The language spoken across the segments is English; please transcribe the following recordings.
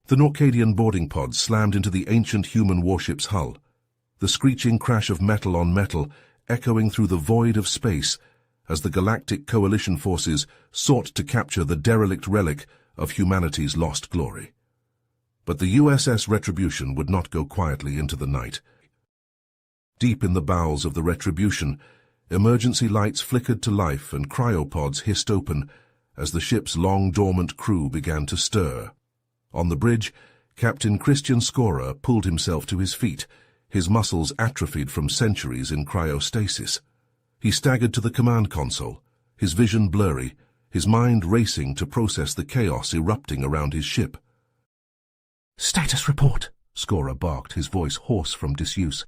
The Norcadian boarding pod slammed into the ancient human warship's hull, the screeching crash of metal on metal echoing through the void of space as the Galactic Coalition forces sought to capture the derelict relic of humanity's lost glory. But the USS Retribution would not go quietly into the night. Deep in the bowels of the Retribution, emergency lights flickered to life and cryopods hissed open as the ship's long-dormant crew began to stir. On the bridge, Captain Christian Scorer pulled himself to his feet, his muscles atrophied from centuries in cryostasis. He staggered to the command console, his vision blurry, his mind racing to process the chaos erupting around his ship. "Status report," Scorer barked, his voice hoarse from disuse.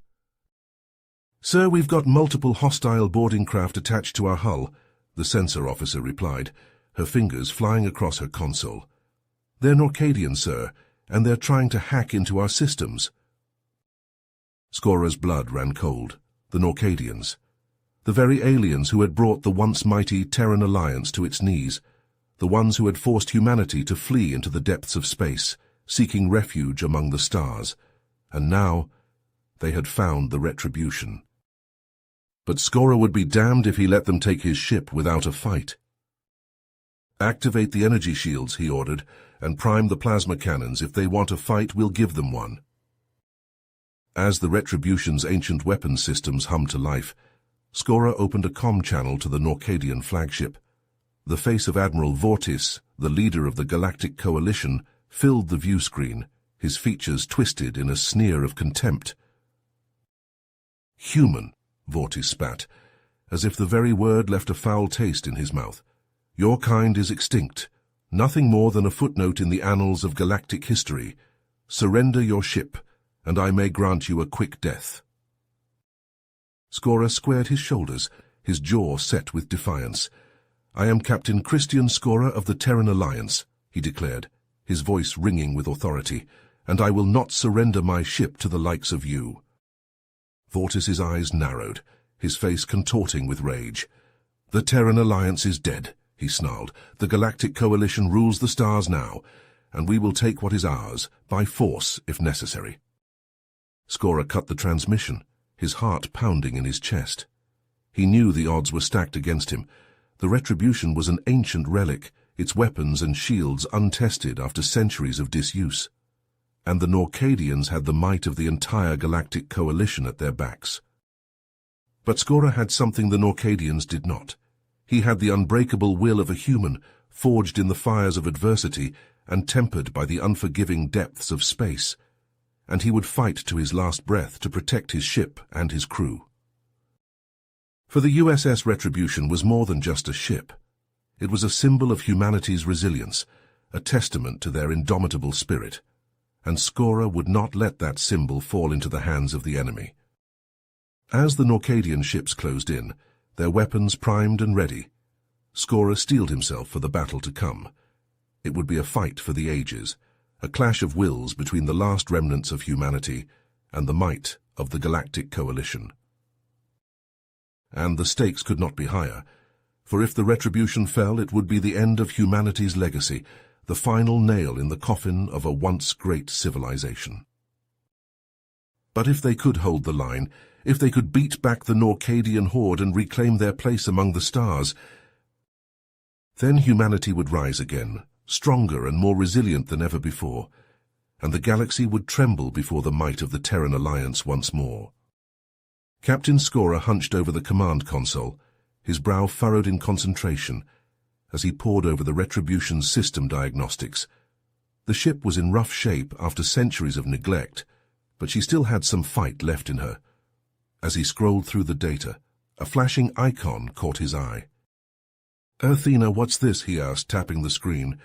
"Sir, we've got multiple hostile boarding craft attached to our hull," the sensor officer replied, her fingers flying across her console. "They're Norcadian, sir, and they're trying to hack into our systems." Scorer's blood ran cold. The Norcadians. The very aliens who had brought the once mighty Terran Alliance to its knees. The ones who had forced humanity to flee into the depths of space, seeking refuge among the stars. And now, they had found the Retribution. But Scorer would be damned if he let them take his ship without a fight. "Activate the energy shields," he ordered, "and prime the plasma cannons. If they want a fight, we'll give them one." As the Retribution's ancient weapons systems hummed to life, Scorer opened a comm channel to the Norcadian flagship. The face of Admiral Vortis, the leader of the Galactic Coalition, filled the view screen, his features twisted in a sneer of contempt. "Human," Vortis spat, as if the very word left a foul taste in his mouth. "Your kind is extinct, nothing more than a footnote in the annals of galactic history. Surrender your ship, and I may grant you a quick death." Scorer squared his shoulders, his jaw set with defiance. "I am Captain Christian Scorer of the Terran Alliance," he declared, his voice ringing with authority, "and I will not surrender my ship to the likes of you." Vortis's eyes narrowed, his face contorting with rage. "The Terran Alliance is dead," he snarled. "The Galactic Coalition rules the stars now, and we will take what is ours, by force if necessary." Scorer cut the transmission, his heart pounding in his chest. He knew the odds were stacked against him. The Retribution was an ancient relic, its weapons and shields untested after centuries of disuse. And the Norcadians had the might of the entire Galactic Coalition at their backs. But Scorer had something the Norcadians did not. He had the unbreakable will of a human, forged in the fires of adversity and tempered by the unforgiving depths of space. And he would fight to his last breath to protect his ship and his crew. For the USS Retribution was more than just a ship. It was a symbol of humanity's resilience, a testament to their indomitable spirit, and Scorer would not let that symbol fall into the hands of the enemy. As the Norcadian ships closed in, their weapons primed and ready, Scorer steeled himself for the battle to come. It would be a fight for the ages, a clash of wills between the last remnants of humanity and the might of the Galactic Coalition. And the stakes could not be higher, for if the Retribution fell, it would be the end of humanity's legacy, the final nail in the coffin of a once great civilization. But if they could hold the line, if they could beat back the Norcadian horde and reclaim their place among the stars, then humanity would rise again, stronger and more resilient than ever before, and the galaxy would tremble before the might of the Terran Alliance once more. Captain Scorer hunched over the command console, his brow furrowed in concentration, as he pored over the Retribution's system diagnostics. The ship was in rough shape after centuries of neglect, but she still had some fight left in her. As he scrolled through the data, a flashing icon caught his eye. "Athena, what's this?" he asked, tapping the screen.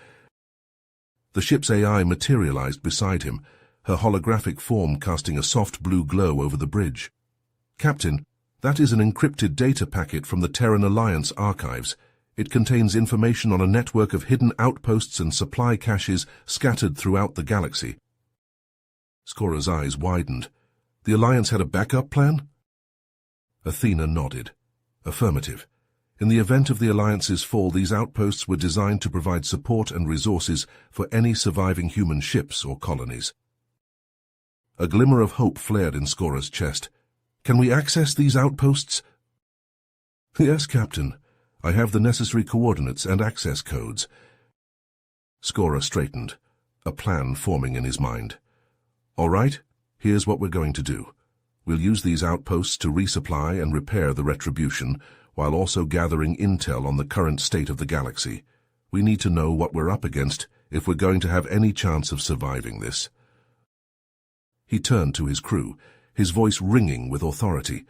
The ship's AI materialized beside him, her holographic form casting a soft blue glow over the bridge. "Captain, that is an encrypted data packet from the Terran Alliance archives. It contains information on a network of hidden outposts and supply caches scattered throughout the galaxy." Scorer's eyes widened. "The Alliance had a backup plan?" Athena nodded. Affirmative. In the event of the Alliance's fall, these outposts were designed to provide support and resources for any surviving human ships or colonies. A glimmer of hope flared in Scora's chest. "Can we access these outposts?" "Yes, Captain. I have the necessary coordinates and access codes." Scora straightened, a plan forming in his mind. "All right, here's what we're going to do. We'll use these outposts to resupply and repair the Retribution, while also gathering intel on the current state of the galaxy. We need to know what we're up against if we're going to have any chance of surviving this." He turned to his crew, his voice ringing with authority.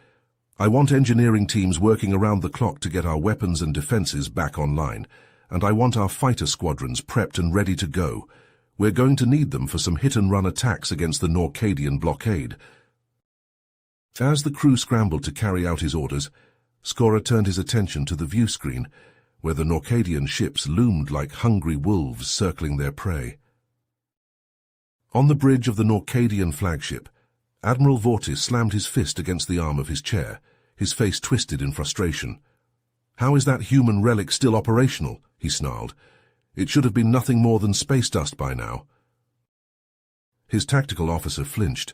"I want engineering teams working around the clock to get our weapons and defenses back online, and I want our fighter squadrons prepped and ready to go. We're going to need them for some hit-and-run attacks against the Norcadian blockade." As the crew scrambled to carry out his orders, Scora turned his attention to the view screen, where the Norcadian ships loomed like hungry wolves circling their prey. On the bridge of the Norcadian flagship, Admiral Vortis slammed his fist against the arm of his chair, his face twisted in frustration. "How is that human relic still operational?" he snarled. "It should have been nothing more than space dust by now." His tactical officer flinched.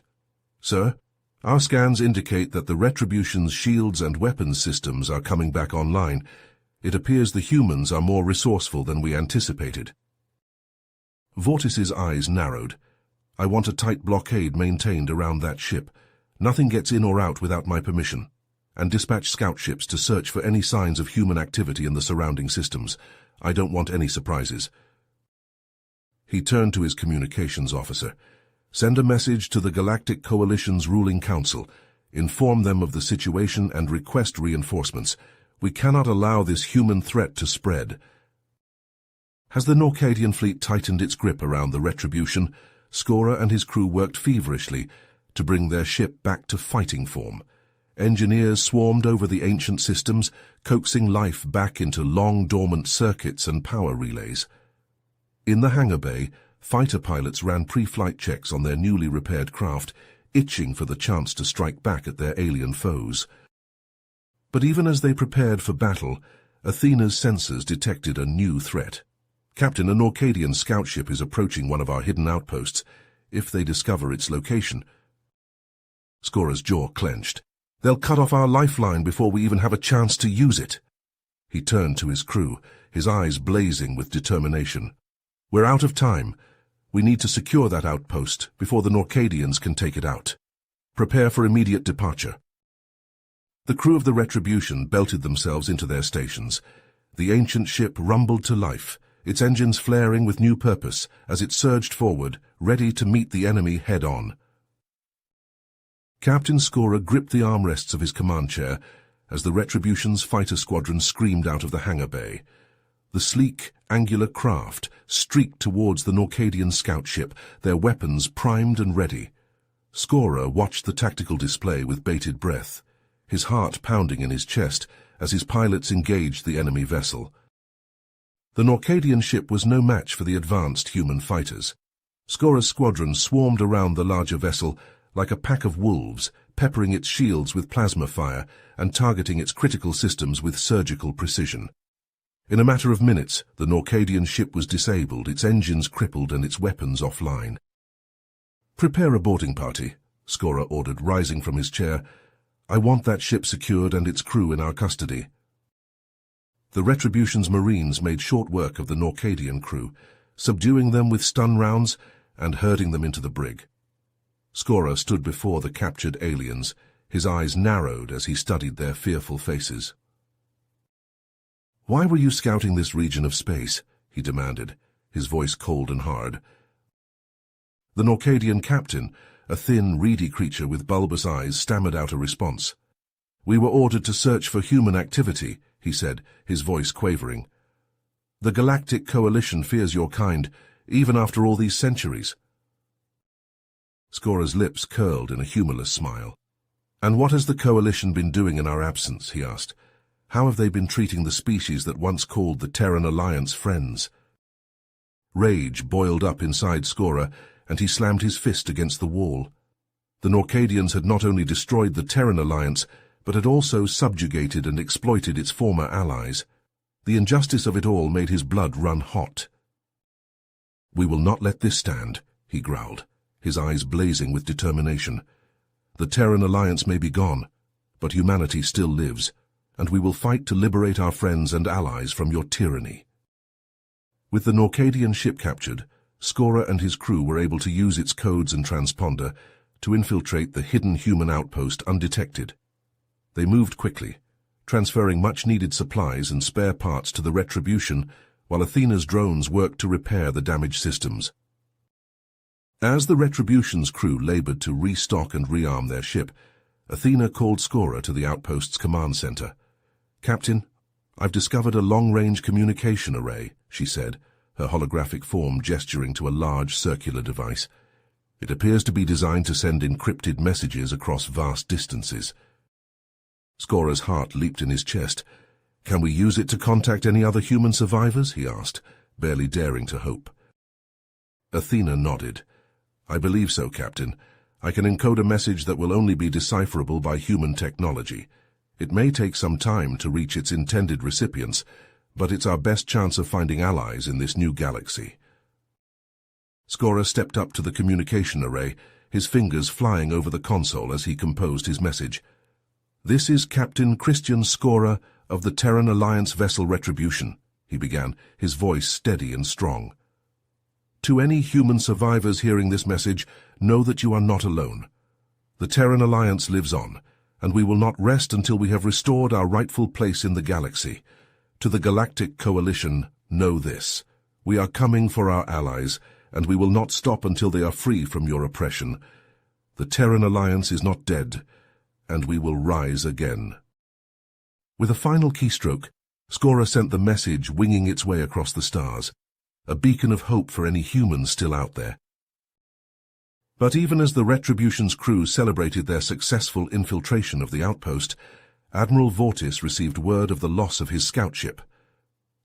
"Sir, our scans indicate that the Retribution's shields and weapons systems are coming back online. It appears the humans are more resourceful than we anticipated." Vortis's eyes narrowed. "I want a tight blockade maintained around that ship. Nothing gets in or out without my permission. And dispatch scout ships to search for any signs of human activity in the surrounding systems. I don't want any surprises." He turned to his communications officer. "Send a message to the Galactic Coalition's ruling council. Inform them of the situation and request reinforcements. We cannot allow this human threat to spread." As the Norcadian fleet tightened its grip around the Retribution, Scora and his crew worked feverishly to bring their ship back to fighting form. Engineers swarmed over the ancient systems, coaxing life back into long-dormant circuits and power relays. In the hangar bay, fighter pilots ran pre-flight checks on their newly repaired craft, itching for the chance to strike back at their alien foes. But even as they prepared for battle, Athena's sensors detected a new threat. "Captain, a Norcadian scout ship is approaching one of our hidden outposts. If they discover its location..." Scora's jaw clenched. "They'll cut off our lifeline before we even have a chance to use it." He turned to his crew, his eyes blazing with determination. "We're out of time. We need to secure that outpost before the Norcadians can take it out. Prepare for immediate departure." The crew of the Retribution belted themselves into their stations. The ancient ship rumbled to life, its engines flaring with new purpose as it surged forward, ready to meet the enemy head-on. Captain Scora gripped the armrests of his command chair as the Retribution's fighter squadron screamed out of the hangar bay. The sleek, angular craft streaked towards the Norcadian scout ship, their weapons primed and ready. Scora watched the tactical display with bated breath, his heart pounding in his chest as his pilots engaged the enemy vessel. The Norcadian ship was no match for the advanced human fighters. Scora's squadron swarmed around the larger vessel like a pack of wolves, peppering its shields with plasma fire and targeting its critical systems with surgical precision. In a matter of minutes, the Norcadian ship was disabled, its engines crippled and its weapons offline. "Prepare a boarding party," Scora ordered, rising from his chair. "I want that ship secured and its crew in our custody." The Retribution's Marines made short work of the Norcadian crew, subduing them with stun rounds and herding them into the brig. Scora stood before the captured aliens, his eyes narrowed as he studied their fearful faces. "Why were you scouting this region of space?" he demanded, his voice cold and hard. The Norcadian captain, a thin, reedy creature with bulbous eyes, stammered out a response. "We were ordered to search for human activity," he said, his voice quavering. "The Galactic Coalition fears your kind, even after all these centuries." Scora's lips curled in a humorless smile. "And what has the Coalition been doing in our absence?" he asked. "How have they been treating the species that once called the Terran Alliance friends?" Rage boiled up inside Scora, and he slammed his fist against the wall. The Norcadians had not only destroyed the Terran Alliance, but had also subjugated and exploited its former allies. The injustice of it all made his blood run hot. "We will not let this stand," he growled, his eyes blazing with determination. "The Terran Alliance may be gone, but humanity still lives, and we will fight to liberate our friends and allies from your tyranny." With the Norcadian ship captured, Skora and his crew were able to use its codes and transponder to infiltrate the hidden human outpost undetected. They moved quickly, transferring much-needed supplies and spare parts to the Retribution, while Athena's drones worked to repair the damaged systems. As the Retribution's crew labored to restock and rearm their ship, Athena called Skora to the outpost's command center. "Captain, I've discovered a long-range communication array," she said, her holographic form gesturing to a large circular device. "It appears to be designed to send encrypted messages across vast distances." Skora's heart leaped in his chest. "Can we use it to contact any other human survivors?" he asked, barely daring to hope. Athena nodded. "I believe so, Captain. I can encode a message that will only be decipherable by human technology. It may take some time to reach its intended recipients, but it's our best chance of finding allies in this new galaxy." Skora stepped up to the communication array, his fingers flying over the console as he composed his message. "This is Captain Christian Skora of the Terran Alliance vessel Retribution," he began, his voice steady and strong. "To any human survivors hearing this message, know that you are not alone. The Terran Alliance lives on, and we will not rest until we have restored our rightful place in the galaxy. To the Galactic Coalition, know this. We are coming for our allies, and we will not stop until they are free from your oppression. The Terran Alliance is not dead, and we will rise again." With a final keystroke, Skora sent the message winging its way across the stars, a beacon of hope for any humans still out there. But even as the Retribution's crew celebrated their successful infiltration of the outpost, Admiral Vortis received word of the loss of his scout ship.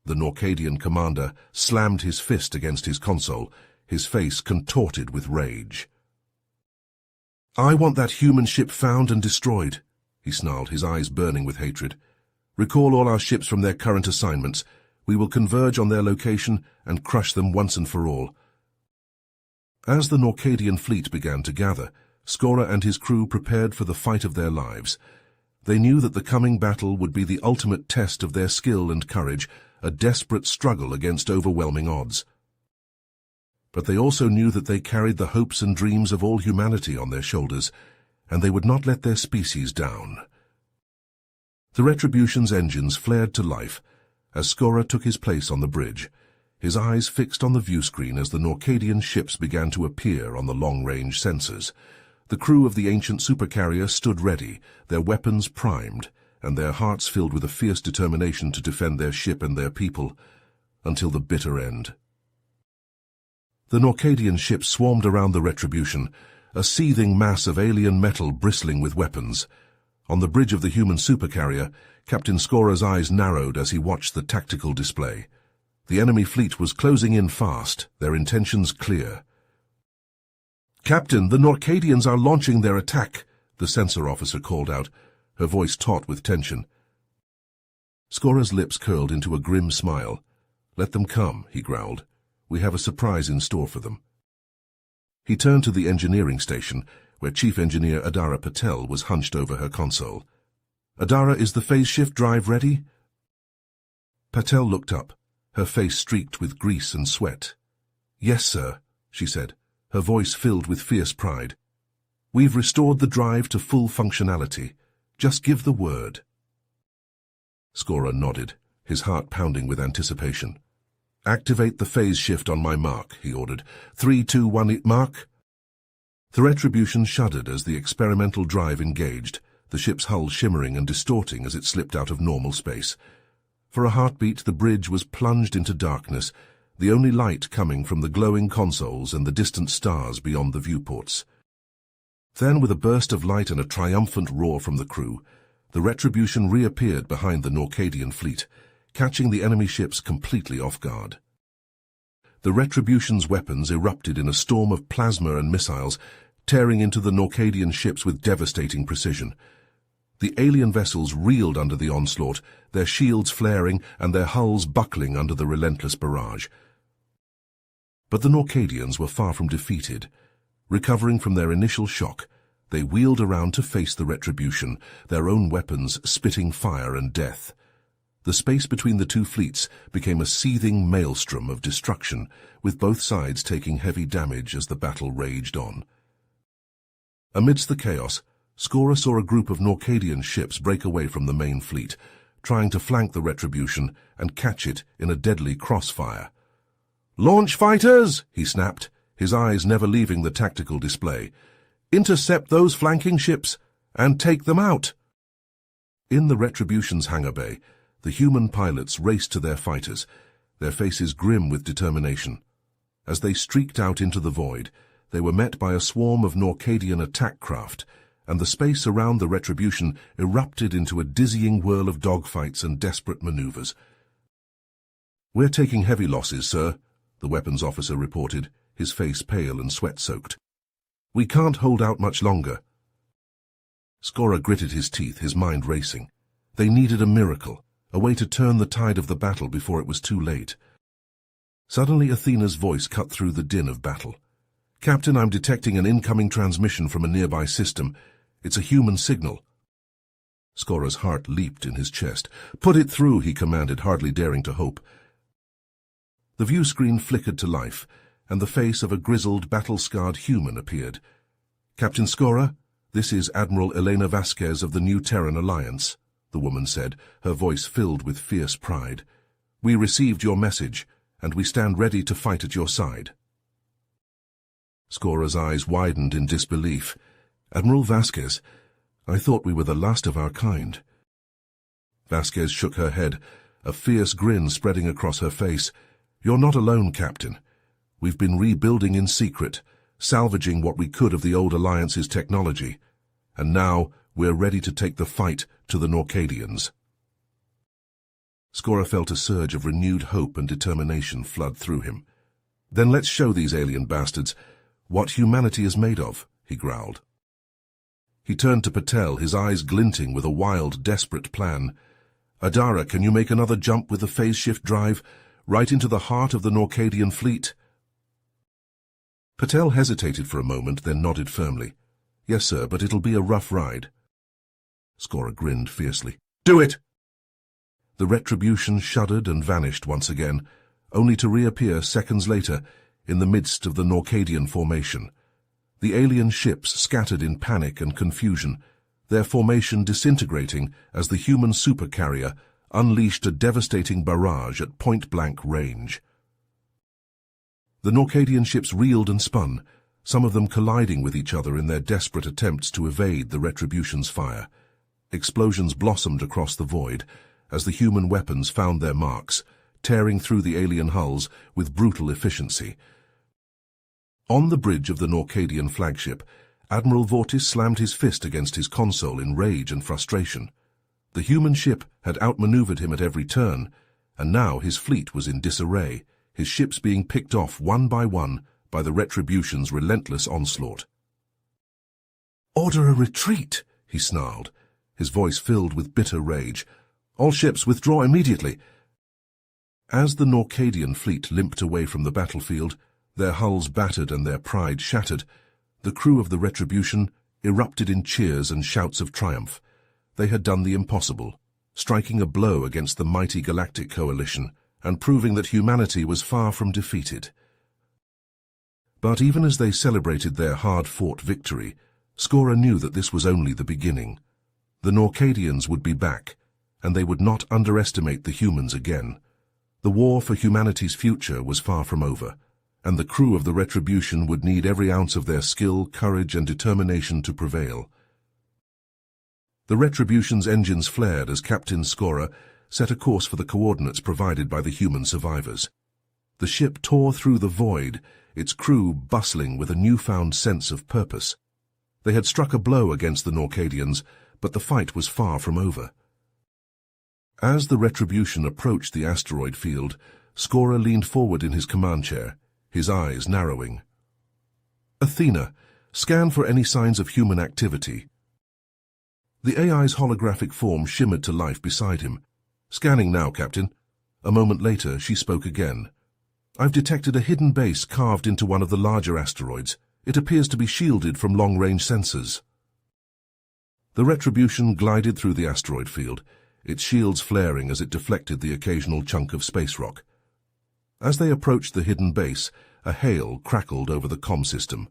The Norcadian commander slammed his fist against his console, his face contorted with rage. "I want that human ship found and destroyed," he snarled, his eyes burning with hatred. "Recall all our ships from their current assignments. We will converge on their location and crush them once and for all." As the Norcadian fleet began to gather, Skora and his crew prepared for the fight of their lives. They knew that the coming battle would be the ultimate test of their skill and courage, a desperate struggle against overwhelming odds. But they also knew that they carried the hopes and dreams of all humanity on their shoulders, and they would not let their species down. The Retribution's engines flared to life as Skora took his place on the bridge, his eyes fixed on the viewscreen as the Norcadian ships began to appear on the long-range sensors. The crew of the ancient supercarrier stood ready, their weapons primed, and their hearts filled with a fierce determination to defend their ship and their people, until the bitter end. The Norcadian ships swarmed around the Retribution, a seething mass of alien metal bristling with weapons. On the bridge of the human supercarrier, Captain Skora's eyes narrowed as he watched the tactical display. The enemy fleet was closing in fast, their intentions clear. "Captain, the Norcadians are launching their attack," the sensor officer called out, her voice taut with tension. Skora's lips curled into a grim smile. "Let them come," he growled. "We have a surprise in store for them." He turned to the engineering station, where Chief Engineer Adara Patel was hunched over her console. "Adara, is the phase shift drive ready?" Patel looked up, her face streaked with grease and sweat. "Yes, sir," she said, her voice filled with fierce pride. "We've restored the drive to full functionality. Just give the word." Skora nodded, his heart pounding with anticipation. "Activate the phase shift on my mark," he ordered. 3, 2, 1, mark. The Retribution shuddered as the experimental drive engaged, the ship's hull shimmering and distorting as it slipped out of normal space. For a heartbeat, the bridge was plunged into darkness, the only light coming from the glowing consoles and the distant stars beyond the viewports. Then, with a burst of light and a triumphant roar from the crew, the Retribution reappeared behind the Norcadian fleet, catching the enemy ships completely off guard. The Retribution's weapons erupted in a storm of plasma and missiles, tearing into the Norcadian ships with devastating precision. The alien vessels reeled under the onslaught, their shields flaring and their hulls buckling under the relentless barrage. But the Norcadians were far from defeated. Recovering from their initial shock, they wheeled around to face the retribution, their own weapons spitting fire and death. The space between the two fleets became a seething maelstrom of destruction, with both sides taking heavy damage as the battle raged on. Amidst the chaos, Skora saw a group of Norcadian ships break away from the main fleet, trying to flank the retribution and catch it in a deadly crossfire. "Launch fighters!" he snapped, his eyes never leaving the tactical display. "Intercept those flanking ships and take them out!" In the Retribution's hangar bay, the human pilots raced to their fighters, their faces grim with determination. As they streaked out into the void, they were met by a swarm of Norcadian attack craft, and the space around the Retribution erupted into a dizzying whirl of dogfights and desperate maneuvers. "We're taking heavy losses, sir," the weapons officer reported, his face pale and sweat-soaked. "We can't hold out much longer." Skora gritted his teeth, his mind racing. They needed a miracle, a way to turn the tide of the battle before it was too late. Suddenly Athena's voice cut through the din of battle. "Captain, I'm detecting an incoming transmission from a nearby system. It's a human signal." Skora's heart leaped in his chest. "Put it through," he commanded, hardly daring to hope. The view screen flickered to life, and the face of a grizzled, battle-scarred human appeared. "Captain Skora, this is Admiral Elena Vasquez of the New Terran Alliance," the woman said, her voice filled with fierce pride. "We received your message, and we stand ready to fight at your side." Skora's eyes widened in disbelief. "Admiral Vasquez, I thought we were the last of our kind." Vasquez shook her head, a fierce grin spreading across her face. "You're not alone, Captain. We've been rebuilding in secret, salvaging what we could of the old Alliance's technology, and now we're ready to take the fight to the Norcadians." Skora felt a surge of renewed hope and determination flood through him. "Then let's show these alien bastards what humanity is made of," he growled. He turned to Patel, his eyes glinting with a wild, desperate plan. "Adara, can you make another jump with the phase shift drive, right into the heart of the Norcadian fleet?" Patel hesitated for a moment, then nodded firmly. "Yes, sir, but it'll be a rough ride." Skora grinned fiercely. "Do it!" The Retribution shuddered and vanished once again, only to reappear seconds later in the midst of the Norcadian formation. The alien ships scattered in panic and confusion, their formation disintegrating as the human supercarrier unleashed a devastating barrage at point-blank range. The Norcadian ships reeled and spun, some of them colliding with each other in their desperate attempts to evade the Retribution's fire. Explosions blossomed across the void as the human weapons found their marks, tearing through the alien hulls with brutal efficiency. On the bridge of the Norcadian flagship, Admiral Vortis slammed his fist against his console in rage and frustration. The human ship had outmaneuvered him at every turn, and now his fleet was in disarray, his ships being picked off one by the Retribution's relentless onslaught. "Order a retreat," he snarled, his voice filled with bitter rage. "All ships withdraw immediately." As the Norcadian fleet limped away from the battlefield, their hulls battered and their pride shattered, the crew of the Retribution erupted in cheers and shouts of triumph. They had done the impossible, striking a blow against the mighty galactic coalition and proving that humanity was far from defeated. But even as they celebrated their hard-fought victory, Skora knew that this was only the beginning. The Norcadians would be back, and they would not underestimate the humans again. The war for humanity's future was far from over, and the crew of the Retribution would need every ounce of their skill, courage, and determination to prevail. The Retribution's engines flared as Captain Skora set a course for the coordinates provided by the human survivors. The ship tore through the void, its crew bustling with a newfound sense of purpose. They had struck a blow against the Norcadians, but the fight was far from over. As the Retribution approached the asteroid field, Skora leaned forward in his command chair, his eyes narrowing. "Athena, scan for any signs of human activity." The AI's holographic form shimmered to life beside him. "Scanning now, Captain." A moment later, she spoke again. "I've detected a hidden base carved into one of the larger asteroids. It appears to be shielded from long-range sensors." The Retribution glided through the asteroid field, its shields flaring as it deflected the occasional chunk of space rock. As they approached the hidden base, a hail crackled over the comm system.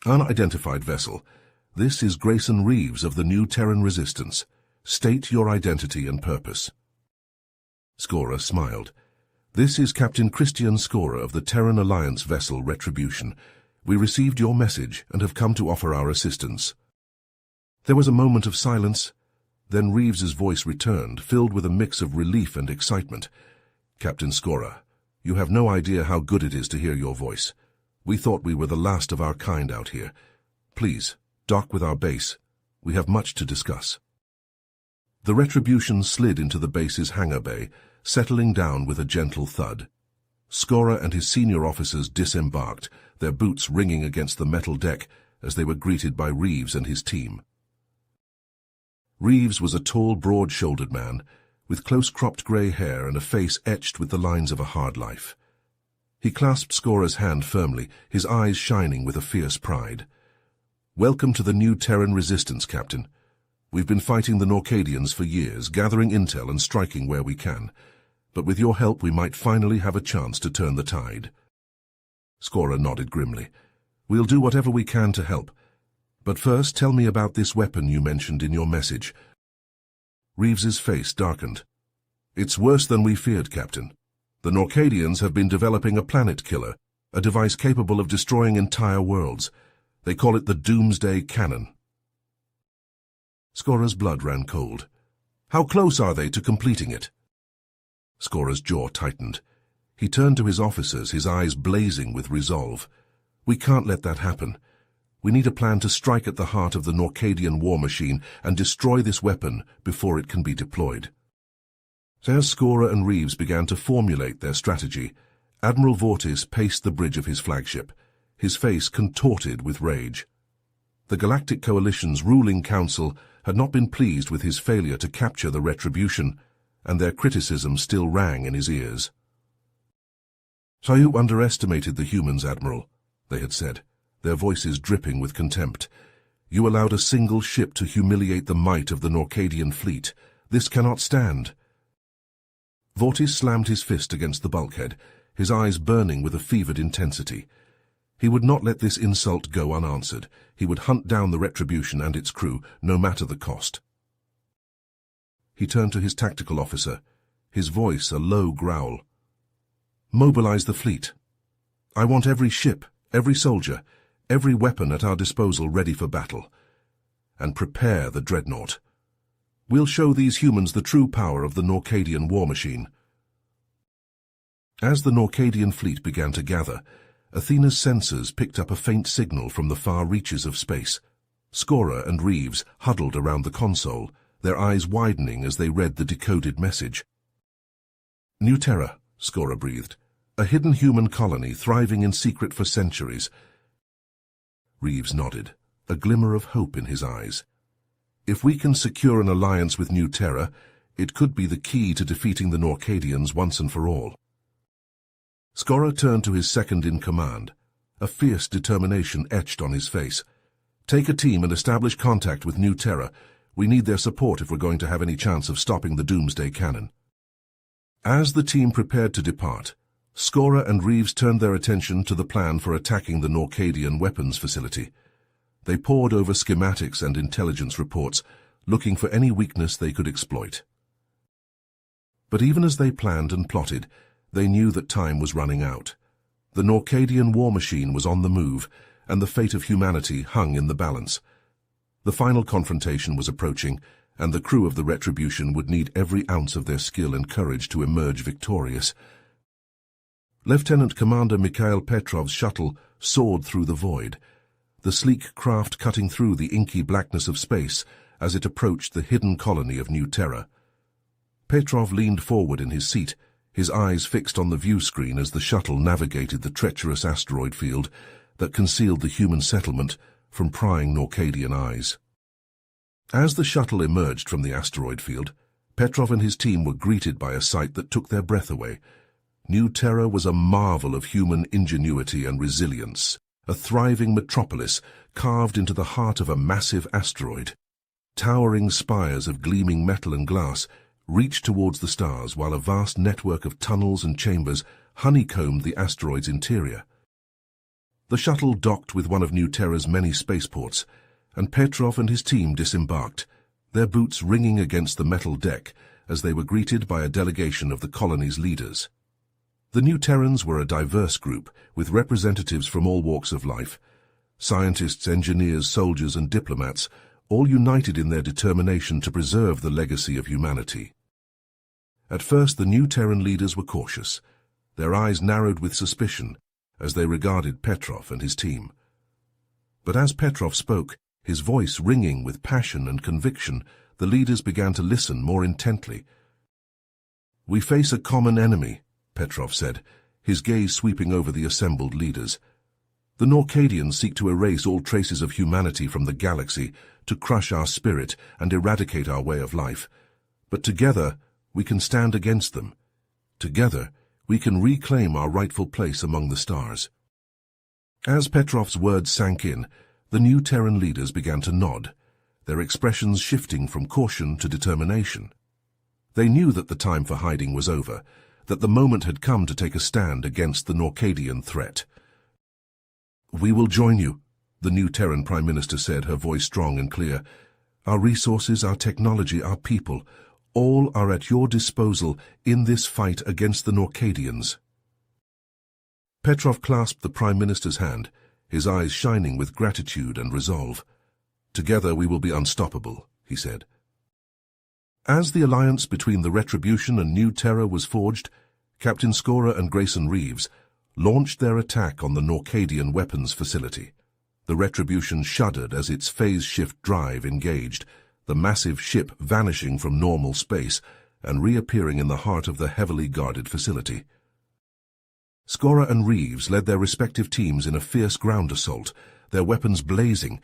"Unidentified vessel. This is Grayson Reeves of the New Terran Resistance. State your identity and purpose." Skora smiled. "This is Captain Christian Skora of the Terran Alliance vessel Retribution. We received your message and have come to offer our assistance." There was a moment of silence. Then Reeves's voice returned, filled with a mix of relief and excitement. "Captain Skora, you have no idea how good it is to hear your voice. We thought we were the last of our kind out here. Please, dock with our base. We have much to discuss." The Retribution slid into the base's hangar bay, settling down with a gentle thud. Skora and his senior officers disembarked, their boots ringing against the metal deck as they were greeted by Reeves and his team. Reeves was a tall, broad-shouldered man, with close-cropped grey hair and a face etched with the lines of a hard life. He clasped Skora's hand firmly, his eyes shining with a fierce pride. "Welcome to the New Terran Resistance, Captain. We've been fighting the Norcadians for years, gathering intel and striking where we can. But with your help we might finally have a chance to turn the tide." Skora nodded grimly. "We'll do whatever we can to help. But first, tell me about this weapon you mentioned in your message." Reeves's face darkened. "It's worse than we feared, Captain. The Norcadians have been developing a planet killer, a device capable of destroying entire worlds. They call it the Doomsday Cannon." Skora's blood ran cold. "How close are they to completing it?" Skora's jaw tightened. He turned to his officers, his eyes blazing with resolve. "We can't let that happen. We need a plan to strike at the heart of the Norcadian war machine and destroy this weapon before it can be deployed." As Skora and Reeves began to formulate their strategy, Admiral Vortis paced the bridge of his flagship, his face contorted with rage. The Galactic Coalition's ruling council had not been pleased with his failure to capture the Retribution, and their criticism still rang in his ears. "So you underestimated the humans, Admiral," they had said, their voices dripping with contempt. "You allowed a single ship to humiliate the might of the Norcadian fleet. This cannot stand." Vortis slammed his fist against the bulkhead, his eyes burning with a fevered intensity. He would not let this insult go unanswered. He would hunt down the Retribution and its crew, no matter the cost. He turned to his tactical officer, his voice a low growl. "Mobilize the fleet. I want every ship, every soldier, every weapon at our disposal ready for battle. And prepare the dreadnought. We'll show these humans the true power of the Norcadian war machine." As the Norcadian fleet began to gather, Athena's sensors picked up a faint signal from the far reaches of space. Skora and Reeves huddled around the console, their eyes widening as they read the decoded message. "New Terra," Skora breathed. "A hidden human colony thriving in secret for centuries." Reeves nodded, a glimmer of hope in his eyes. "If we can secure an alliance with New Terra, it could be the key to defeating the Norcadians once and for all." Skora turned to his second-in-command, a fierce determination etched on his face. "Take a team and establish contact with New Terra. We need their support if we're going to have any chance of stopping the Doomsday Cannon." As the team prepared to depart, Skora and Reeves turned their attention to the plan for attacking the Norcadian weapons facility. They pored over schematics and intelligence reports, looking for any weakness they could exploit. But even as they planned and plotted, they knew that time was running out. The Norcadian war machine was on the move, and the fate of humanity hung in the balance. The final confrontation was approaching, and the crew of the Retribution would need every ounce of their skill and courage to emerge victorious. Lieutenant Commander Mikhail Petrov's shuttle soared through the void, the sleek craft cutting through the inky blackness of space as it approached the hidden colony of New Terra. Petrov leaned forward in his seat, his eyes fixed on the view screen as the shuttle navigated the treacherous asteroid field that concealed the human settlement from prying Norcadian eyes. As the shuttle emerged from the asteroid field, Petrov and his team were greeted by a sight that took their breath away. New Terra was a marvel of human ingenuity and resilience, a thriving metropolis carved into the heart of a massive asteroid. Towering spires of gleaming metal and glass reached towards the stars, while a vast network of tunnels and chambers honeycombed the asteroid's interior. The shuttle docked with one of New Terra's many spaceports, and Petrov and his team disembarked, their boots ringing against the metal deck as they were greeted by a delegation of the colony's leaders. The New Terrans were a diverse group, with representatives from all walks of life. Scientists, engineers, soldiers, and diplomats, all united in their determination to preserve the legacy of humanity. At first, the New Terran leaders were cautious. Their eyes narrowed with suspicion as they regarded Petrov and his team. But as Petrov spoke, his voice ringing with passion and conviction, the leaders began to listen more intently. "We face a common enemy," Petrov said, his gaze sweeping over the assembled leaders. "The Norcadians seek to erase all traces of humanity from the galaxy, to crush our spirit and eradicate our way of life. But together, we can stand against them. Together, we can reclaim our rightful place among the stars." As Petrov's words sank in, the New Terran leaders began to nod, their expressions shifting from caution to determination. They knew that the time for hiding was over, that the moment had come to take a stand against the Norcadian threat. "We will join you," the New Terran Prime Minister said, her voice strong and clear. "Our resources, our technology, our people, all are at your disposal in this fight against the Norcadians." Petrov clasped the Prime Minister's hand, his eyes shining with gratitude and resolve. "Together we will be unstoppable," he said. As the alliance between the Retribution and New Terra was forged, Captain Scorer and Grayson Reeves launched their attack on the Norcadian weapons facility. The Retribution shuddered as its phase shift drive engaged, the massive ship vanishing from normal space and reappearing in the heart of the heavily guarded facility. Scorer and Reeves led their respective teams in a fierce ground assault, their weapons blazing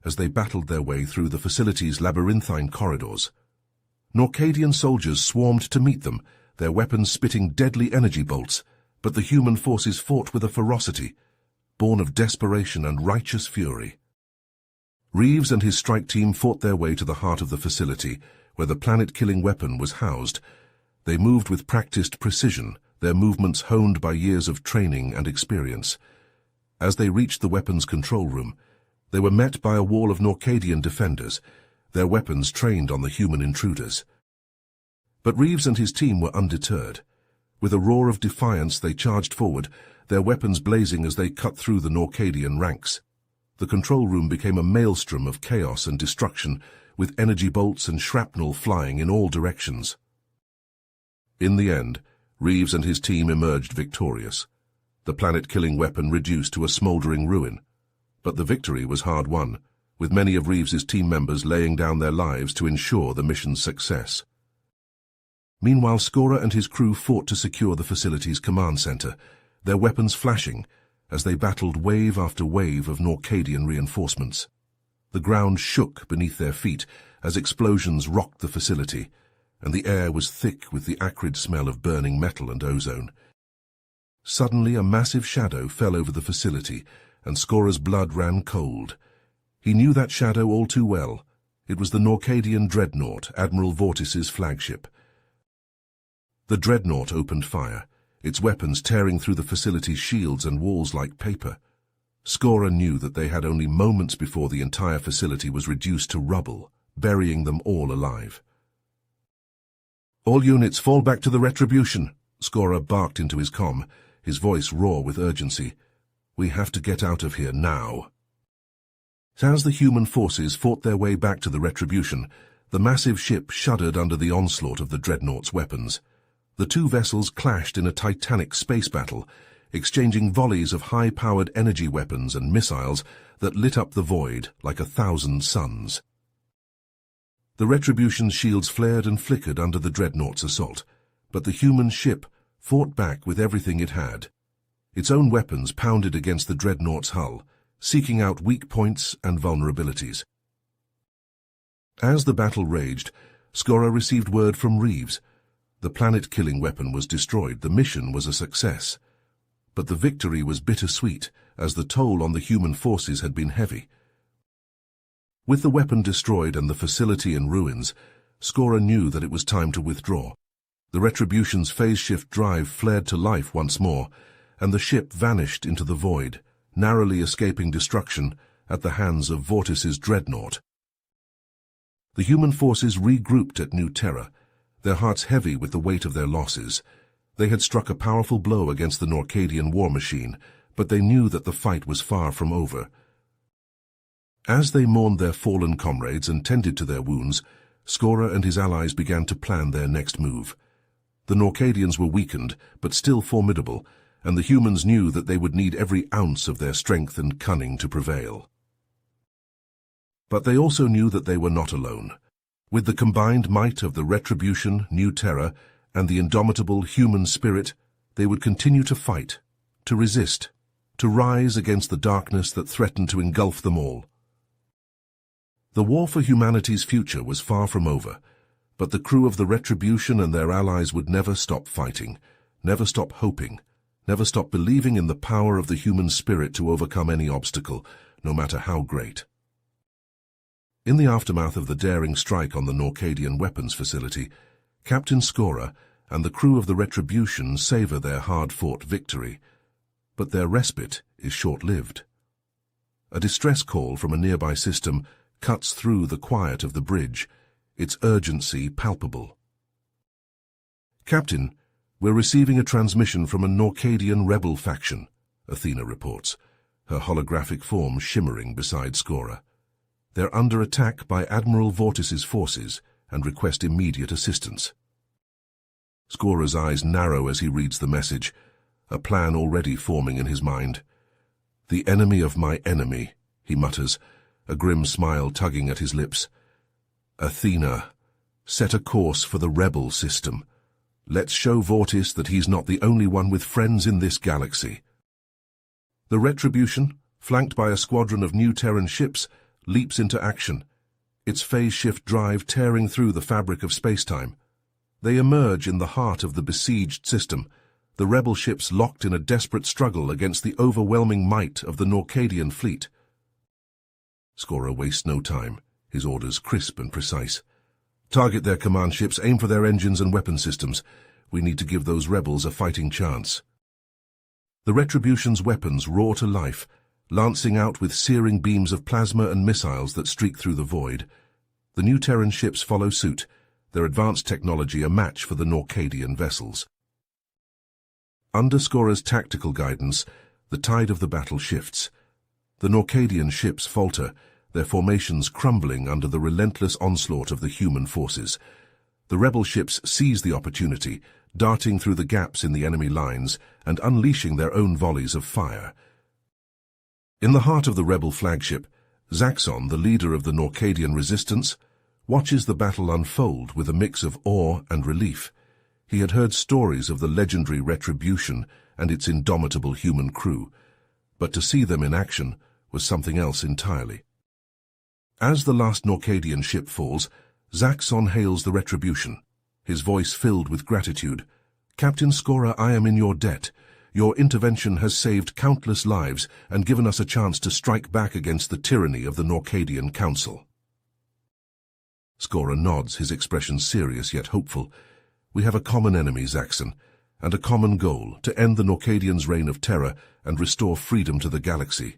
as they battled their way through the facility's labyrinthine corridors. Norcadian soldiers swarmed to meet them, their weapons spitting deadly energy bolts, but the human forces fought with a ferocity born of desperation and righteous fury. Reeves and his strike team fought their way to the heart of the facility, where the planet-killing weapon was housed. They moved with practiced precision, their movements honed by years of training and experience. As they reached the weapons control room, they were met by a wall of Norcadian defenders, their weapons trained on the human intruders. But Reeves and his team were undeterred. With a roar of defiance, they charged forward, their weapons blazing as they cut through the Norcadian ranks. The control room became a maelstrom of chaos and destruction, with energy bolts and shrapnel flying in all directions. In the end, Reeves and his team emerged victorious, the planet-killing weapon reduced to a smouldering ruin. But the victory was hard won, with many of Reeves's team members laying down their lives to ensure the mission's success. Meanwhile, Scorer and his crew fought to secure the facility's command center, their weapons flashing as they battled wave after wave of Norcadian reinforcements. The ground shook beneath their feet as explosions rocked the facility, and the air was thick with the acrid smell of burning metal and ozone. Suddenly, a massive shadow fell over the facility, and Scorer's blood ran cold. He knew that shadow all too well. It was the Norcadian dreadnought, Admiral Vortis's flagship. The dreadnought opened fire, its weapons tearing through the facility's shields and walls like paper. Scorer knew that they had only moments before the entire facility was reduced to rubble, burying them all alive. "All units fall back to the Retribution," Scorer barked into his comm, his voice raw with urgency. "We have to get out of here now." As the human forces fought their way back to the Retribution, the massive ship shuddered under the onslaught of the dreadnought's weapons. The two vessels clashed in a titanic space battle, exchanging volleys of high-powered energy weapons and missiles that lit up the void like 1,000 suns. The Retribution's shields flared and flickered under the dreadnought's assault, but the human ship fought back with everything it had. Its own weapons pounded against the dreadnought's hull, seeking out weak points and vulnerabilities. As the battle raged, Skora received word from Reeves. The planet-killing weapon was destroyed. The mission was a success. But the victory was bittersweet, as the toll on the human forces had been heavy. With the weapon destroyed and the facility in ruins, Skora knew that it was time to withdraw. The Retribution's phase-shift drive flared to life once more, and the ship vanished into the void, narrowly escaping destruction at the hands of Vortis's dreadnought. The human forces regrouped at New Terra, their hearts heavy with the weight of their losses. They had struck a powerful blow against the Norcadian war machine, but they knew that the fight was far from over. As they mourned their fallen comrades and tended to their wounds, Skora and his allies began to plan their next move. The Norcadians were weakened, but still formidable, and the humans knew that they would need every ounce of their strength and cunning to prevail. But they also knew that they were not alone. With the combined might of the Retribution, New Terra, and the indomitable human spirit, they would continue to fight, to resist, to rise against the darkness that threatened to engulf them all. The war for humanity's future was far from over, but the crew of the Retribution and their allies would never stop fighting, never stop hoping, never stop believing in the power of the human spirit to overcome any obstacle, no matter how great. In the aftermath of the daring strike on the Norcadian weapons facility, Captain Skora and the crew of the Retribution savor their hard-fought victory, but their respite is short-lived. A distress call from a nearby system cuts through the quiet of the bridge, its urgency palpable. "Captain, we're receiving a transmission from a Norcadian rebel faction," Athena reports, her holographic form shimmering beside Skora. "They're under attack by Admiral Vortis's forces and request immediate assistance." Skora's eyes narrow as he reads the message, a plan already forming in his mind. "The enemy of my enemy," he mutters, a grim smile tugging at his lips. "Athena, set a course for the rebel system. Let's show Vortis that he's not the only one with friends in this galaxy." The Retribution, flanked by a squadron of New Terran ships, leaps into action, its phase-shift drive tearing through the fabric of space-time. They emerge in the heart of the besieged system, the rebel ships locked in a desperate struggle against the overwhelming might of the Norcadian fleet. Skora wastes no time, his orders crisp and precise. "Target their command ships, aim for their engines and weapon systems. We need to give those rebels a fighting chance." The Retribution's weapons roar to life, lancing out with searing beams of plasma and missiles that streak through the void. The New Terran ships follow suit, their advanced technology a match for the Norcadian vessels. Under Skora's tactical guidance, the tide of the battle shifts. The Norcadian ships falter, their formations crumbling under the relentless onslaught of the human forces. The rebel ships seize the opportunity, darting through the gaps in the enemy lines and unleashing their own volleys of fire. In the heart of the rebel flagship, Zaxxon, the leader of the Norcadian resistance, watches the battle unfold with a mix of awe and relief. He had heard stories of the legendary Retribution and its indomitable human crew, but to see them in action was something else entirely. As the last Norcadian ship falls, Zaxxon hails the Retribution, his voice filled with gratitude. "Captain Skora, I am in your debt. Your intervention has saved countless lives and given us a chance to strike back against the tyranny of the Norcadian Council." Skora nods, his expression serious yet hopeful. "We have a common enemy, Zaxxon, and a common goal, to end the Norcadians' reign of terror and restore freedom to the galaxy.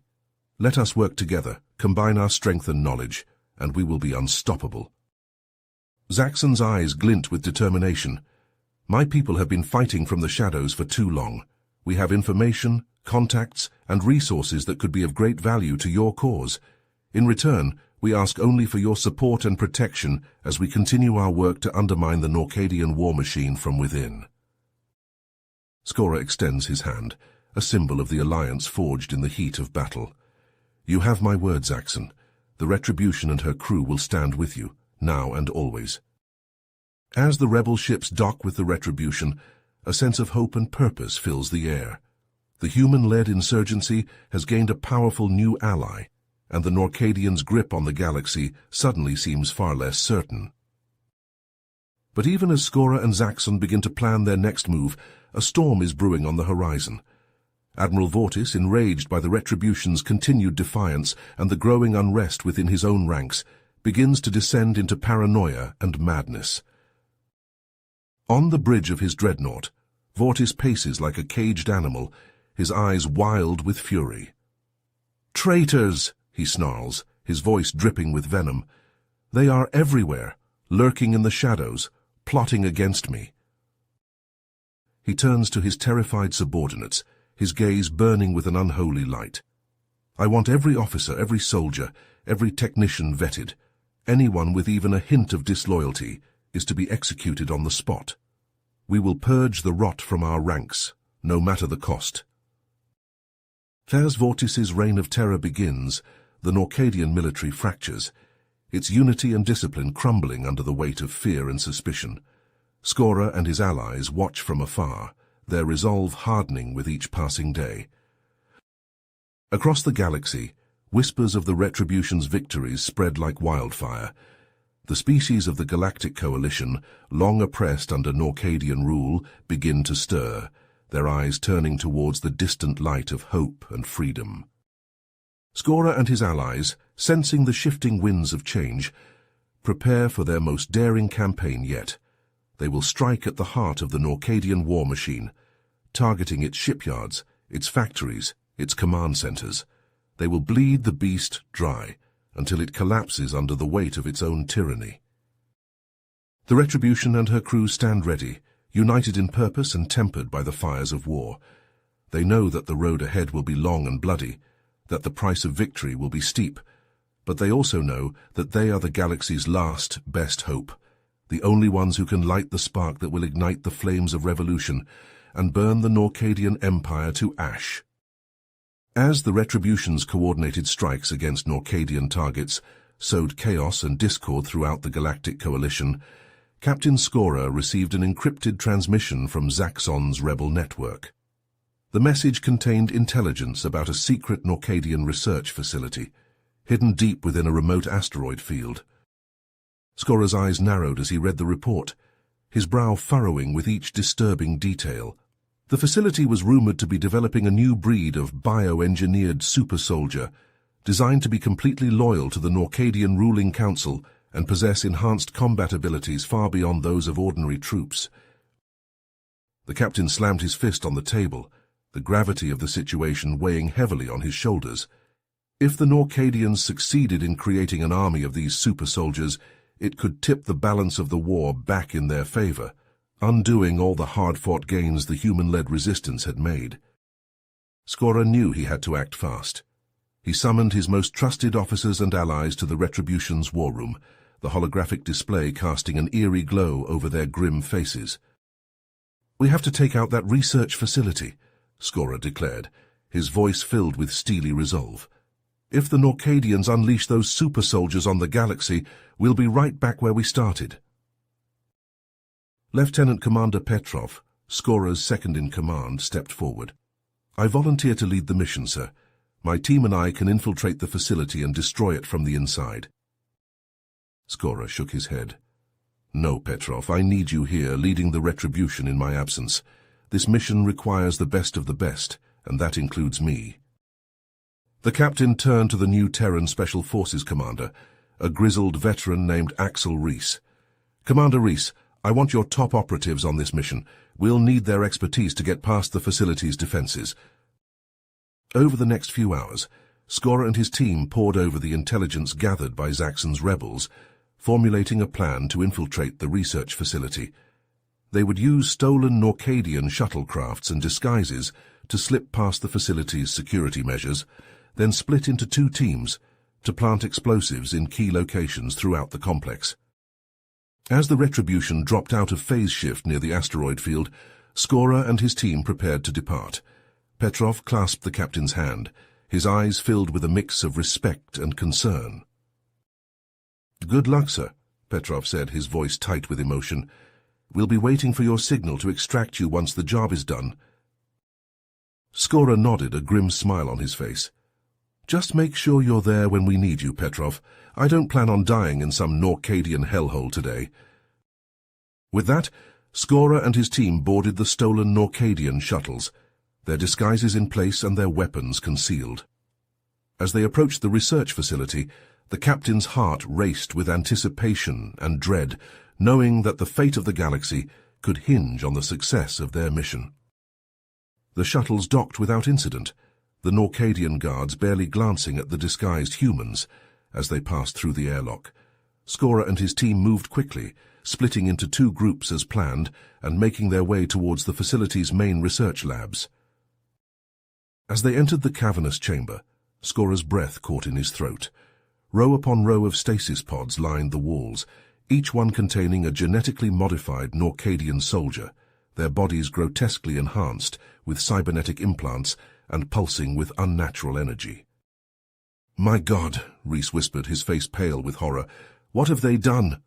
Let us work together, combine our strength and knowledge, and we will be unstoppable." Zaxxon's eyes glint with determination. "My people have been fighting from the shadows for too long. We have information, contacts, and resources that could be of great value to your cause. In return, we ask only for your support and protection as we continue our work to undermine the Norcadian war machine from within." Skora extends his hand, a symbol of the alliance forged in the heat of battle. "You have my word, Zaxxon. The Retribution and her crew will stand with you, now and always." As the rebel ships dock with the Retribution, a sense of hope and purpose fills the air. The human-led insurgency has gained a powerful new ally, and the Norcadians' grip on the galaxy suddenly seems far less certain. But even as Skora and Zaxxon begin to plan their next move, a storm is brewing on the horizon. Admiral Vortis, enraged by the Retribution's continued defiance and the growing unrest within his own ranks, begins to descend into paranoia and madness. On the bridge of his dreadnought, Vortis paces like a caged animal, his eyes wild with fury. "Traitors!" he snarls, his voice dripping with venom. "They are everywhere, lurking in the shadows, plotting against me." He turns to his terrified subordinates, his gaze burning with an unholy light. "I want every officer, every soldier, every technician vetted. Anyone with even a hint of disloyalty is to be executed on the spot. We will purge the rot from our ranks, no matter the cost." As Vortis's reign of terror begins, the Norcadian military fractures, its unity and discipline crumbling under the weight of fear and suspicion. Skora and his allies watch from afar, their resolve hardening with each passing day. Across the galaxy, whispers of the Retribution's victories spread like wildfire. The species of the Galactic Coalition, long oppressed under Norcadian rule, begin to stir, their eyes turning towards the distant light of hope and freedom. Skora and his allies, sensing the shifting winds of change, prepare for their most daring campaign yet. They will strike at the heart of the Norcadian war machine, targeting its shipyards, its factories, its command centers. They will bleed the beast dry until it collapses under the weight of its own tyranny. The Retribution and her crew stand ready, united in purpose and tempered by the fires of war. They know that the road ahead will be long and bloody, that the price of victory will be steep, but they also know that they are the galaxy's last, best hope, the only ones who can light the spark that will ignite the flames of revolution and burn the Norcadian Empire to ash. As the Retribution's coordinated strikes against Norcadian targets sowed chaos and discord throughout the Galactic Coalition, Captain Skora received an encrypted transmission from Zaxxon's rebel network. The message contained intelligence about a secret Norcadian research facility, hidden deep within a remote asteroid field. Skora's eyes narrowed as he read the report, his brow furrowing with each disturbing detail. The facility was rumored to be developing a new breed of bioengineered super-soldier, designed to be completely loyal to the Norcadian ruling council and possess enhanced combat abilities far beyond those of ordinary troops. The captain slammed his fist on the table, the gravity of the situation weighing heavily on his shoulders. If the Norcadians succeeded in creating an army of these super-soldiers, it could tip the balance of the war back in their favor, undoing all the hard-fought gains the human-led resistance had made. Skora knew he had to act fast. He summoned his most trusted officers and allies to the Retribution's war room, the holographic display casting an eerie glow over their grim faces. "We have to take out that research facility," Skora declared, his voice filled with steely resolve. "If the Norcadians unleash those super-soldiers on the galaxy, we'll be right back where we started." Lieutenant Commander Petrov, Skora's second-in-command, stepped forward. "I volunteer to lead the mission, sir. My team and I can infiltrate the facility and destroy it from the inside." Skora shook his head. "No, Petrov, I need you here, leading the Retribution in my absence. This mission requires the best of the best, and that includes me." The captain turned to the new Terran Special Forces commander, a grizzled veteran named Axel Reese. "Commander Reese, I want your top operatives on this mission. We'll need their expertise to get past the facility's defenses." Over the next few hours, Skora and his team pored over the intelligence gathered by Zaxxon's rebels, formulating a plan to infiltrate the research facility. They would use stolen Norcadian shuttlecrafts and disguises to slip past the facility's security measures, then split into two teams to plant explosives in key locations throughout the complex. As the Retribution dropped out of phase shift near the asteroid field, Skora and his team prepared to depart. Petrov clasped the captain's hand, his eyes filled with a mix of respect and concern. "Good luck, sir," Petrov said, his voice tight with emotion. "We'll be waiting for your signal to extract you once the job is done." Skora nodded, a grim smile on his face. Just make sure you're there when we need you, Petrov. I don't plan on dying in some Norcadian hellhole today. With that, Skora and his team boarded the stolen Norcadian shuttles, their disguises in place and their weapons concealed. As they approached the research facility, the captain's heart raced with anticipation and dread, knowing that the fate of the galaxy could hinge on the success of their mission. The shuttles docked without incident, the Norcadian guards barely glancing at the disguised humans as they passed through the airlock. Skora and his team moved quickly, splitting into two groups as planned and making their way towards the facility's main research labs. As they entered the cavernous chamber, Skora's breath caught in his throat. Row upon row of stasis pods lined the walls, each one containing a genetically modified Norcadian soldier, their bodies grotesquely enhanced with cybernetic implants and pulsing with unnatural energy. "My God," Reese whispered, his face pale with horror. "What have they done?"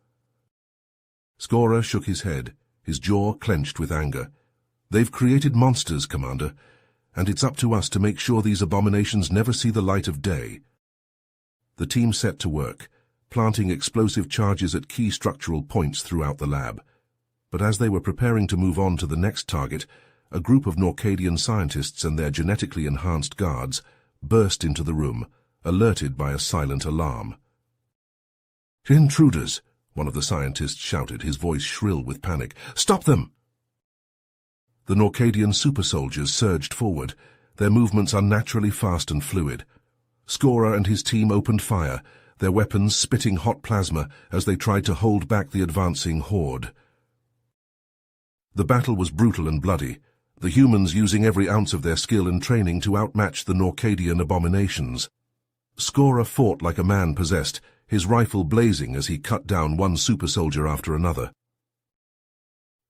Skora shook his head, his jaw clenched with anger. "They've created monsters, Commander, and it's up to us to make sure these abominations never see the light of day." The team set to work, planting explosive charges at key structural points throughout the lab. But as they were preparing to move on to the next target, a group of Norcadian scientists and their genetically enhanced guards burst into the room, alerted by a silent alarm. "Intruders!" one of the scientists shouted, his voice shrill with panic. "Stop them!" The Norcadian super soldiers surged forward, their movements unnaturally fast and fluid. Skora and his team opened fire, their weapons spitting hot plasma as they tried to hold back the advancing horde. The battle was brutal and bloody, the humans using every ounce of their skill and training to outmatch the Norcadian abominations. Skora fought like a man possessed, his rifle blazing as he cut down one super soldier after another.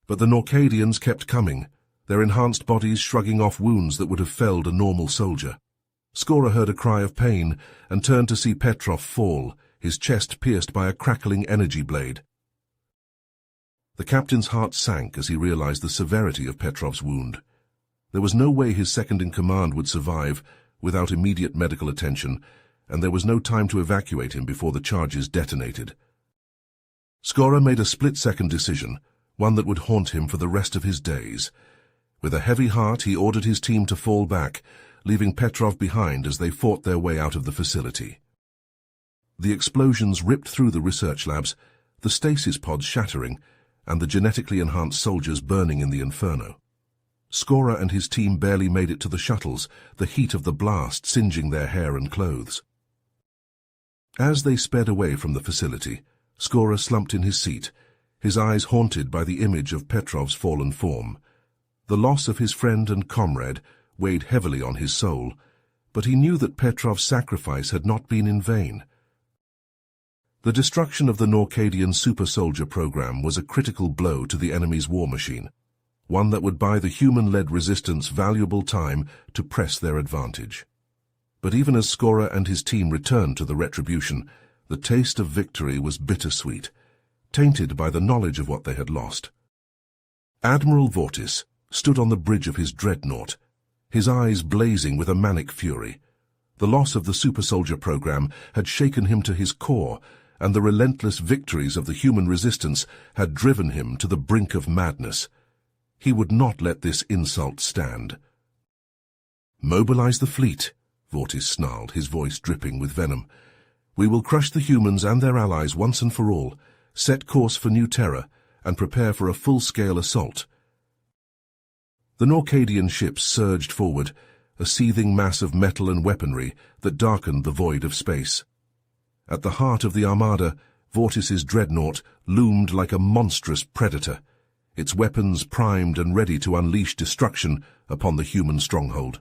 But the Norcadians kept coming, their enhanced bodies shrugging off wounds that would have felled a normal soldier. Skora heard a cry of pain and turned to see Petrov fall, his chest pierced by a crackling energy blade. The captain's heart sank as he realized the severity of Petrov's wound. There was no way his second-in-command would survive without immediate medical attention, and there was no time to evacuate him before the charges detonated. Skora made a split-second decision, one that would haunt him for the rest of his days. With a heavy heart, he ordered his team to fall back, leaving Petrov behind as they fought their way out of the facility. The explosions ripped through the research labs, the stasis pods shattering, and the genetically enhanced soldiers burning in the inferno. Skora and his team barely made it to the shuttles, the heat of the blast singeing their hair and clothes. As they sped away from the facility, Skora slumped in his seat, his eyes haunted by the image of Petrov's fallen form. The loss of his friend and comrade weighed heavily on his soul, but he knew that Petrov's sacrifice had not been in vain. The destruction of the Norcadian super-soldier program was a critical blow to the enemy's war machine, one that would buy the human-led resistance valuable time to press their advantage. But even as Skora and his team returned to the retribution, the taste of victory was bittersweet, tainted by the knowledge of what they had lost. Admiral Vortis stood on the bridge of his dreadnought, his eyes blazing with a manic fury. The loss of the super-soldier program had shaken him to his core, and the relentless victories of the human resistance had driven him to the brink of madness. He would not let this insult stand. "Mobilize the fleet," Vortis snarled, his voice dripping with venom. "We will crush the humans and their allies once and for all, set course for New Terra, and prepare for a full-scale assault." The Norcadian ships surged forward, a seething mass of metal and weaponry that darkened the void of space. At the heart of the armada, Vortis's dreadnought loomed like a monstrous predator, its weapons primed and ready to unleash destruction upon the human stronghold.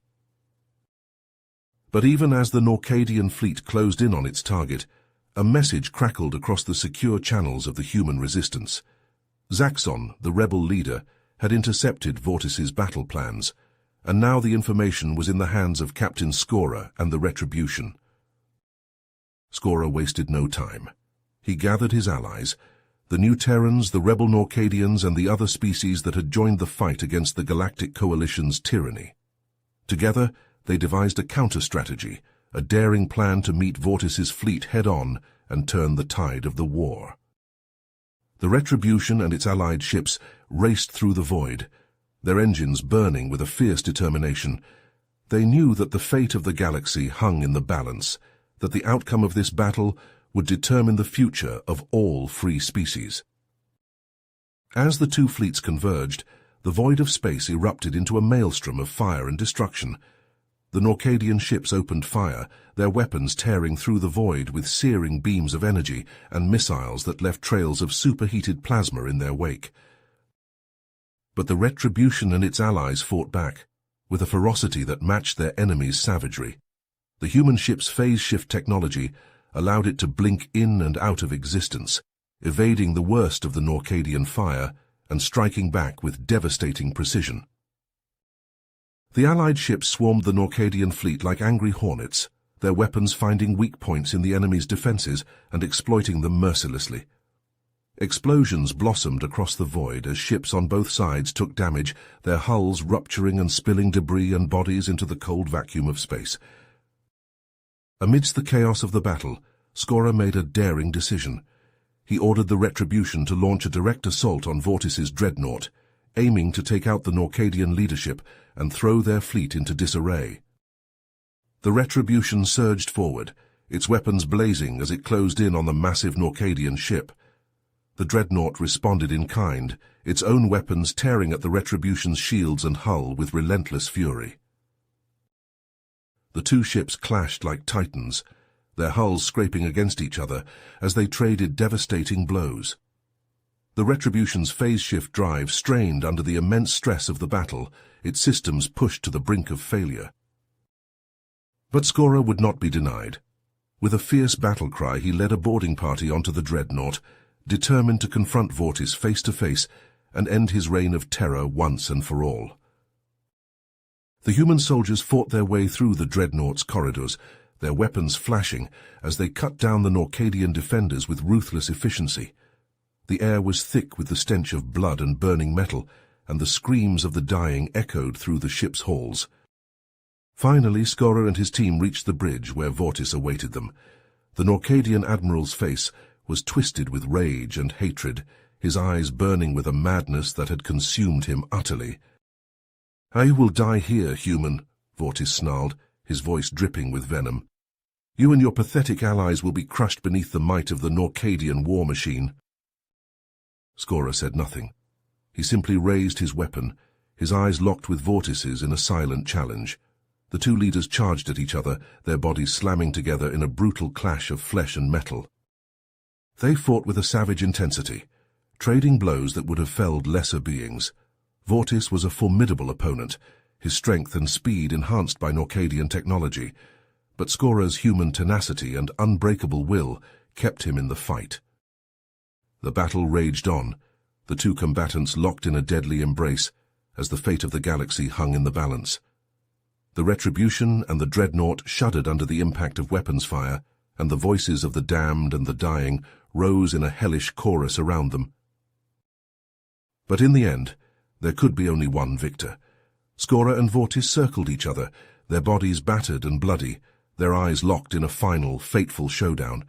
But even as the Norcadian fleet closed in on its target, a message crackled across the secure channels of the human resistance. Zaxxon, the rebel leader, had intercepted Vortis's battle plans, and now the information was in the hands of Captain Skora and the Retribution. Skora wasted no time. He gathered his allies, the New Terrans, the rebel Norcadians, and the other species that had joined the fight against the Galactic Coalition's tyranny. Together, they devised a counter-strategy, a daring plan to meet Vortis's fleet head-on and turn the tide of the war. The Retribution and its allied ships raced through the void, their engines burning with a fierce determination. They knew that the fate of the galaxy hung in the balance, that the outcome of this battle would determine the future of all free species. As the two fleets converged, the void of space erupted into a maelstrom of fire and destruction. The Norcadian ships opened fire, their weapons tearing through the void with searing beams of energy and missiles that left trails of superheated plasma in their wake. But the Retribution and its allies fought back, with a ferocity that matched their enemies' savagery. The human ship's phase-shift technology allowed it to blink in and out of existence, evading the worst of the Norcadian fire and striking back with devastating precision. The Allied ships swarmed the Norcadian fleet like angry hornets, their weapons finding weak points in the enemy's defenses and exploiting them mercilessly. Explosions blossomed across the void as ships on both sides took damage, their hulls rupturing and spilling debris and bodies into the cold vacuum of space. Amidst the chaos of the battle, Skora made a daring decision. He ordered the Retribution to launch a direct assault on Vortis's dreadnought, aiming to take out the Norcadian leadership and throw their fleet into disarray. The Retribution surged forward, its weapons blazing as it closed in on the massive Norcadian ship. The dreadnought responded in kind, its own weapons tearing at the Retribution's shields and hull with relentless fury. The two ships clashed like titans, their hulls scraping against each other as they traded devastating blows. The Retribution's phase-shift drive strained under the immense stress of the battle, its systems pushed to the brink of failure. But Skora would not be denied. With a fierce battle cry, he led a boarding party onto the dreadnought, determined to confront Vortis face-to-face and end his reign of terror once and for all. The human soldiers fought their way through the dreadnought's corridors, their weapons flashing as they cut down the Norcadian defenders with ruthless efficiency. The air was thick with the stench of blood and burning metal, and the screams of the dying echoed through the ship's halls. Finally, Skora and his team reached the bridge where Vortis awaited them. The Norcadian admiral's face was twisted with rage and hatred, his eyes burning with a madness that had consumed him utterly. "I will die here, human," Vortis snarled, his voice dripping with venom. "You and your pathetic allies will be crushed beneath the might of the Norcadian war machine." Skora said nothing. He simply raised his weapon, his eyes locked with Vortis's in a silent challenge. The two leaders charged at each other, their bodies slamming together in a brutal clash of flesh and metal. They fought with a savage intensity, trading blows that would have felled lesser beings. Vortis was a formidable opponent, his strength and speed enhanced by Norcadian technology, but Skora's human tenacity and unbreakable will kept him in the fight. The battle raged on, the two combatants locked in a deadly embrace as the fate of the galaxy hung in the balance. The Retribution and the dreadnought shuddered under the impact of weapons fire, and the voices of the damned and the dying rose in a hellish chorus around them. But in the end, there could be only one victor. Skora and Vortis circled each other, their bodies battered and bloody, their eyes locked in a final, fateful showdown.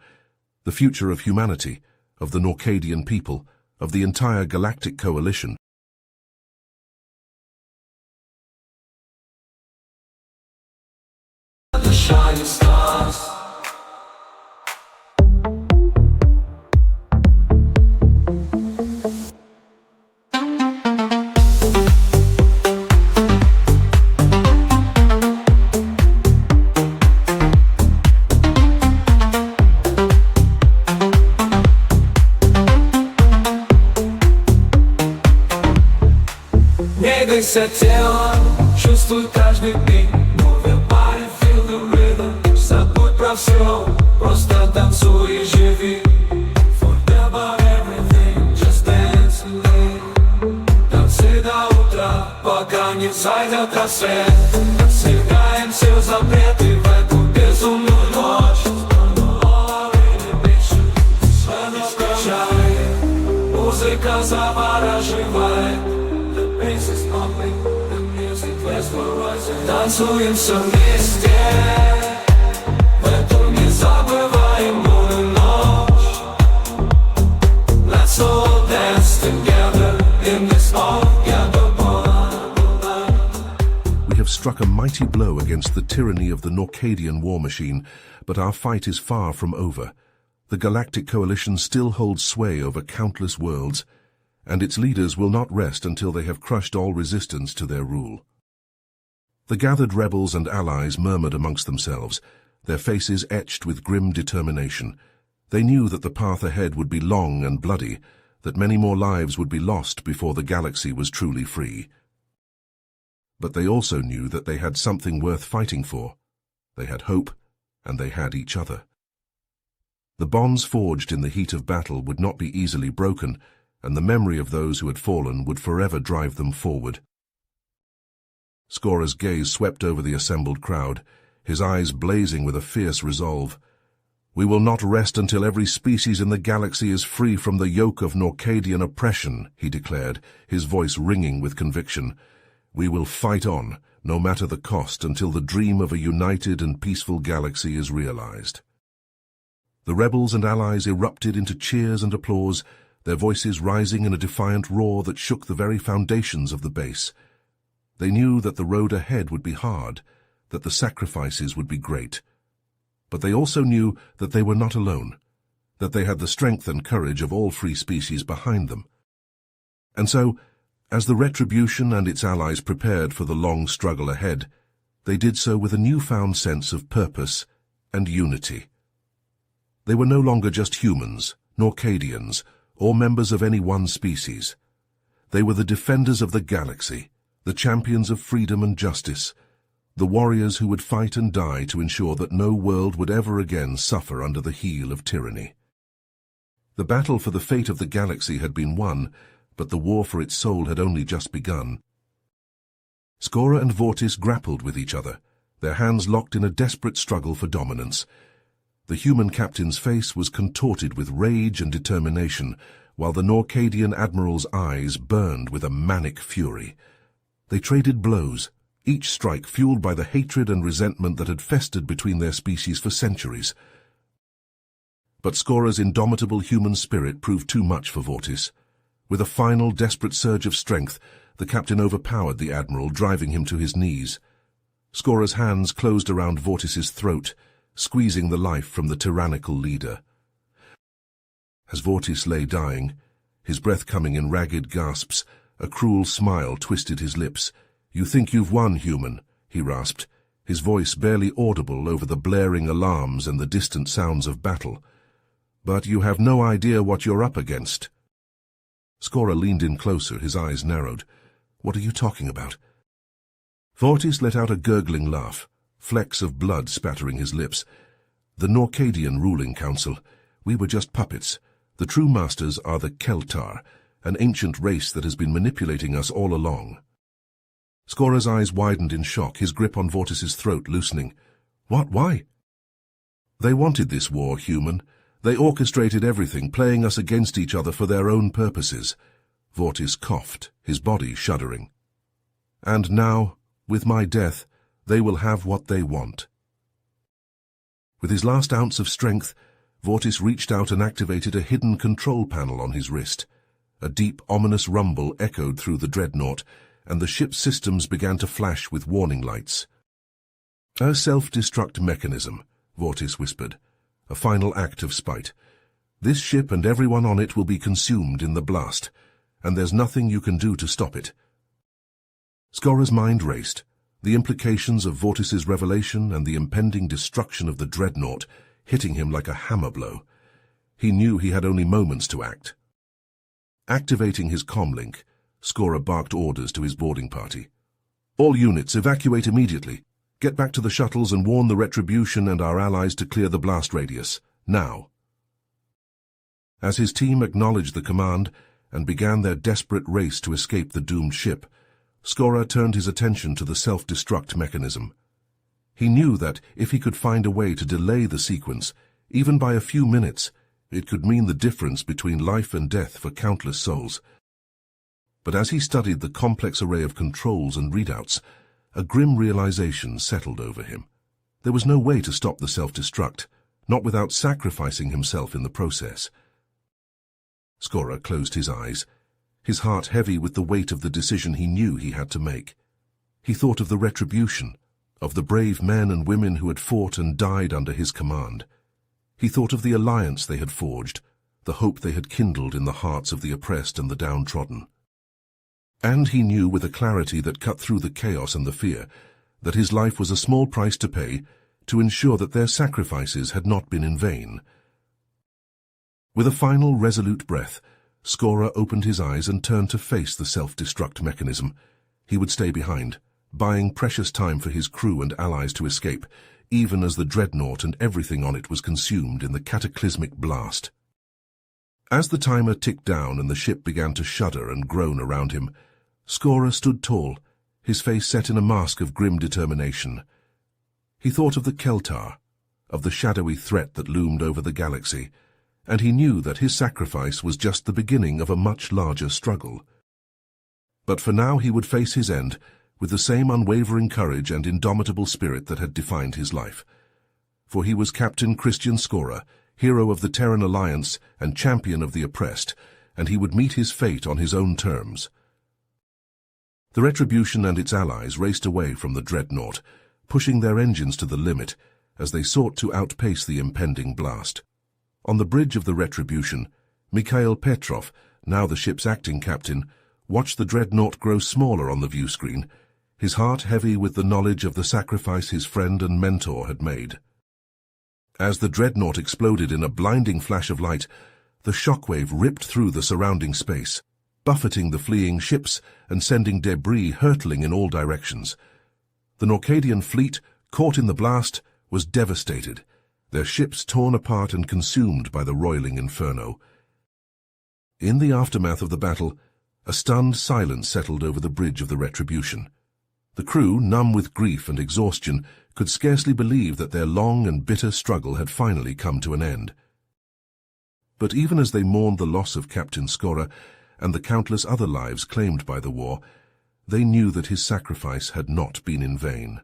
The future of humanity, of the Norcadian people, of the entire galactic coalition. The shining stars. Двигайся телом, чувствуй каждый миг. Move your body, feel the rhythm. Забудь про все, просто танцуй и живи. Forget about everything, just dance and live. Танцуй до утра, пока не взойдет рассвет. Отсекаем все запреты в эту безумную ночь. Не скучай, музыка завораживает. Танцуем все вместе. mighty blow against the tyranny of the Norcadian war machine, but our fight is far from over. The Galactic Coalition still holds sway over countless worlds, and its leaders will not rest until they have crushed all resistance to their rule. The gathered rebels and allies murmured amongst themselves, their faces etched with grim determination. They knew that the path ahead would be long and bloody, that many more lives would be lost before the galaxy was truly free. But they also knew that they had something worth fighting for. They had hope, and they had each other. The bonds forged in the heat of battle would not be easily broken, and the memory of those who had fallen would forever drive them forward. Scorer's gaze swept over the assembled crowd, his eyes blazing with a fierce resolve. "We will not rest until every species in the galaxy is free from the yoke of Norcadian oppression," he declared, his voice ringing with conviction. "We will fight on, no matter the cost, until the dream of a united and peaceful galaxy is realized." The rebels and allies erupted into cheers and applause, their voices rising in a defiant roar that shook the very foundations of the base. They knew that the road ahead would be hard, that the sacrifices would be great. But they also knew that they were not alone, that they had the strength and courage of all free species behind them. And so, as the Retribution and its allies prepared for the long struggle ahead, they did so with a newfound sense of purpose and unity. They were no longer just humans, Norcadians, or members of any one species. They were the defenders of the galaxy, the champions of freedom and justice, the warriors who would fight and die to ensure that no world would ever again suffer under the heel of tyranny. The battle for the fate of the galaxy had been won, but the war for its soul had only just begun. Scorer and Vortis grappled with each other, their hands locked in a desperate struggle for dominance. The human captain's face was contorted with rage and determination, while the Norcadian admiral's eyes burned with a manic fury. They traded blows, each strike fueled by the hatred and resentment that had festered between their species for centuries. But Scorer's indomitable human spirit proved too much for Vortis. With a final, desperate surge of strength, the captain overpowered the admiral, driving him to his knees. Scorer's hands closed around Vortis's throat, squeezing the life from the tyrannical leader. As Vortis lay dying, his breath coming in ragged gasps, a cruel smile twisted his lips. "You think you've won, human," he rasped, his voice barely audible over the blaring alarms and the distant sounds of battle. "But you have no idea what you're up against." Scorer leaned in closer, his eyes narrowed. "What are you talking about?" Vortis let out a gurgling laugh, flecks of blood spattering his lips. "The Norcadian ruling council. We were just puppets. The true masters are the Keltar, an ancient race that has been manipulating us all along." Scorer's eyes widened in shock, his grip on Vortis's throat loosening. "What? Why?" "They wanted this war, human. They orchestrated everything, playing us against each other for their own purposes." Vortis coughed, his body shuddering. "And now, with my death, they will have what they want." With his last ounce of strength, Vortis reached out and activated a hidden control panel on his wrist. A deep, ominous rumble echoed through the dreadnought, and the ship's systems began to flash with warning lights. "A self-destruct mechanism," Vortis whispered. "A final act of spite. This ship and everyone on it will be consumed in the blast, and there's nothing you can do to stop it." Scorer's mind raced, the implications of Vortis's revelation and the impending destruction of the dreadnought hitting him like a hammer blow. He knew he had only moments to act. Activating his comlink, Scorer barked orders to his boarding party. "All units, evacuate immediately. Get back to the shuttles and warn the Retribution and our allies to clear the blast radius. Now." As his team acknowledged the command and began their desperate race to escape the doomed ship, Scorer turned his attention to the self-destruct mechanism. He knew that if he could find a way to delay the sequence, even by a few minutes, it could mean the difference between life and death for countless souls. But as he studied the complex array of controls and readouts, a grim realization settled over him. There was no way to stop the self-destruct, not without sacrificing himself in the process. Scorer closed his eyes, his heart heavy with the weight of the decision he knew he had to make. He thought of the Retribution, of the brave men and women who had fought and died under his command. He thought of the alliance they had forged, the hope they had kindled in the hearts of the oppressed and the downtrodden. And he knew with a clarity that cut through the chaos and the fear that his life was a small price to pay to ensure that their sacrifices had not been in vain. With a final resolute breath, Skora opened his eyes and turned to face the self-destruct mechanism. He would stay behind, buying precious time for his crew and allies to escape, even as the dreadnought and everything on it was consumed in the cataclysmic blast. As the timer ticked down and the ship began to shudder and groan around him, Skora stood tall, his face set in a mask of grim determination. He thought of the Keltar, of the shadowy threat that loomed over the galaxy, and he knew that his sacrifice was just the beginning of a much larger struggle. But for now he would face his end with the same unwavering courage and indomitable spirit that had defined his life. For he was Captain Christian Skora, hero of the Terran Alliance and champion of the oppressed, and he would meet his fate on his own terms. The Retribution and its allies raced away from the dreadnought, pushing their engines to the limit as they sought to outpace the impending blast. On the bridge of the Retribution, Mikhail Petrov, now the ship's acting captain, watched the dreadnought grow smaller on the view screen, his heart heavy with the knowledge of the sacrifice his friend and mentor had made. As the dreadnought exploded in a blinding flash of light, the shockwave ripped through the surrounding space, buffeting the fleeing ships and sending debris hurtling in all directions. The Norcadian fleet, caught in the blast, was devastated, their ships torn apart and consumed by the roiling inferno. In the aftermath of the battle, a stunned silence settled over the bridge of the Retribution. The crew, numb with grief and exhaustion, could scarcely believe that their long and bitter struggle had finally come to an end. But even as they mourned the loss of Captain Skora and the countless other lives claimed by the war, they knew that his sacrifice had not been in vain.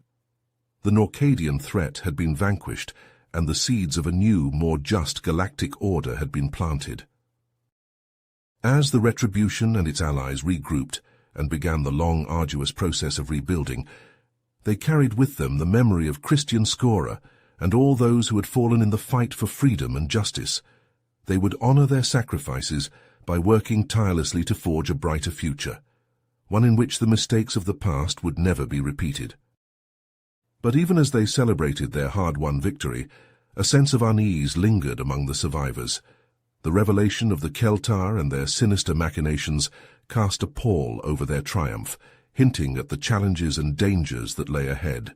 The Norcadian threat had been vanquished, and the seeds of a new, more just galactic order had been planted. As the Retribution and its allies regrouped and began the long, arduous process of rebuilding, they carried with them the memory of Christian Skora and all those who had fallen in the fight for freedom and justice. They would honor their sacrifices by working tirelessly to forge a brighter future, one in which the mistakes of the past would never be repeated. But even as they celebrated their hard-won victory, a sense of unease lingered among the survivors. The revelation of the Keltar and their sinister machinations cast a pall over their triumph, hinting at the challenges and dangers that lay ahead.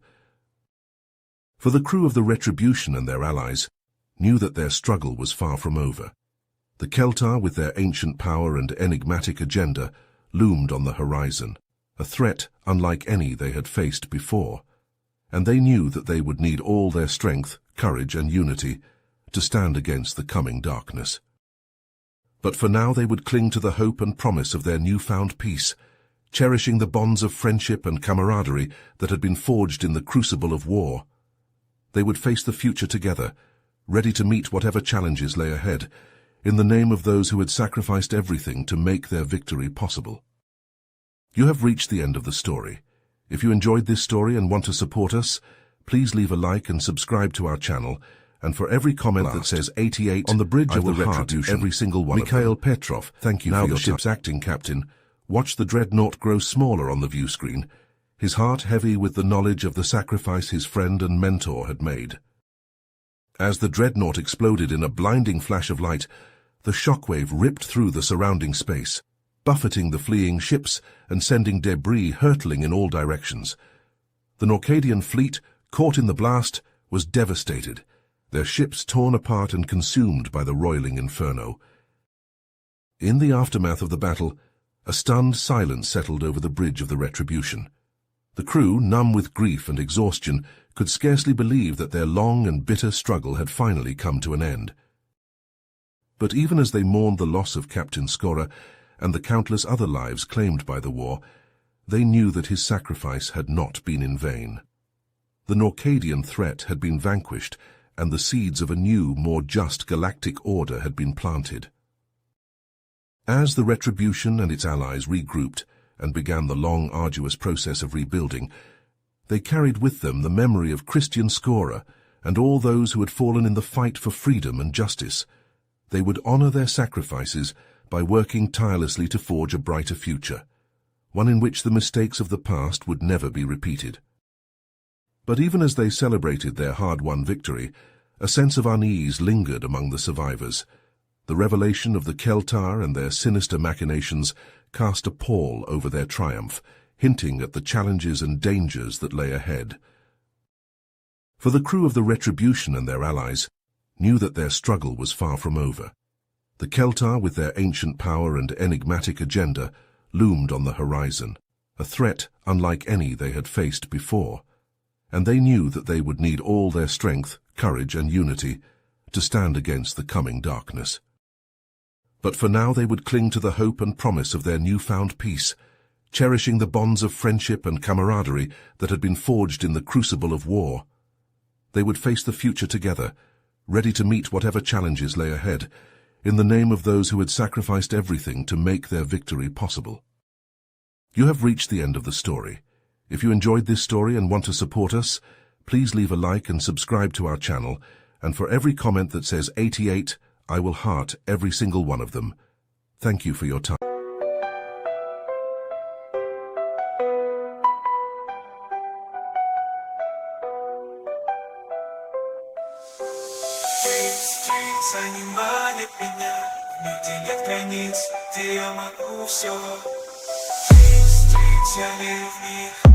For the crew of the Retribution and their allies knew that their struggle was far from over. The Keltar, with their ancient power and enigmatic agenda, loomed on the horizon, a threat unlike any they had faced before, and they knew that they would need all their strength, courage, and unity to stand against the coming darkness. But for now they would cling to the hope and promise of their newfound peace, cherishing the bonds of friendship and camaraderie that had been forged in the crucible of war. They would face the future together, ready to meet whatever challenges lay ahead, in the name of those who had sacrificed everything to make their victory possible. You have reached the end of the story. If you enjoyed this story and want to support us, please leave a like and subscribe to our channel. And for every comment that says 88 on the bridge of the Retribution, every single one Mikhail Petrov, thank you for your ship's acting captain, watched the dreadnought grow smaller on the view screen, his heart heavy with the knowledge of the sacrifice his friend and mentor had made. As the dreadnought exploded in a blinding flash of light, the shockwave ripped through the surrounding space, buffeting the fleeing ships and sending debris hurtling in all directions. The Norcadian fleet, caught in the blast, was devastated, their ships torn apart and consumed by the roiling inferno. In the aftermath of the battle, a stunned silence settled over the bridge of the Retribution. The crew, numb with grief and exhaustion, could scarcely believe that their long and bitter struggle had finally come to an end. But even as they mourned the loss of Captain Skora and the countless other lives claimed by the war, they knew that his sacrifice had not been in vain. The Norcadian threat had been vanquished, and the seeds of a new, more just galactic order had been planted. As the Retribution and its allies regrouped and began the long, arduous process of rebuilding, They carried with them the memory of Christian Scorer and all those who had fallen in the fight for freedom and justice. They would honor their sacrifices by working tirelessly to forge a brighter future, one in which the mistakes of the past would never be repeated. But even as they celebrated their hard-won victory, a sense of unease lingered among the survivors. The revelation of the Keltar and their sinister machinations cast a pall over their triumph, hinting at the challenges and dangers that lay ahead. For the crew of the Retribution and their allies knew that their struggle was far from over. The Keltar, with their ancient power and enigmatic agenda, loomed on the horizon, a threat unlike any they had faced before, and they knew that they would need all their strength, courage, and unity to stand against the coming darkness. But for now they would cling to the hope and promise of their newfound peace, cherishing the bonds of friendship and camaraderie that had been forged in the crucible of war. They would face the future together, ready to meet whatever challenges lay ahead, in the name of those who had sacrificed everything to make their victory possible. You have reached the end of the story. If you enjoyed this story and want to support us, please leave a like and subscribe to our channel, and for every comment that says 88, I will heart every single one of them. Thank you for your time. Они манят меня, не делят границ, где я могу все. Я верю в них.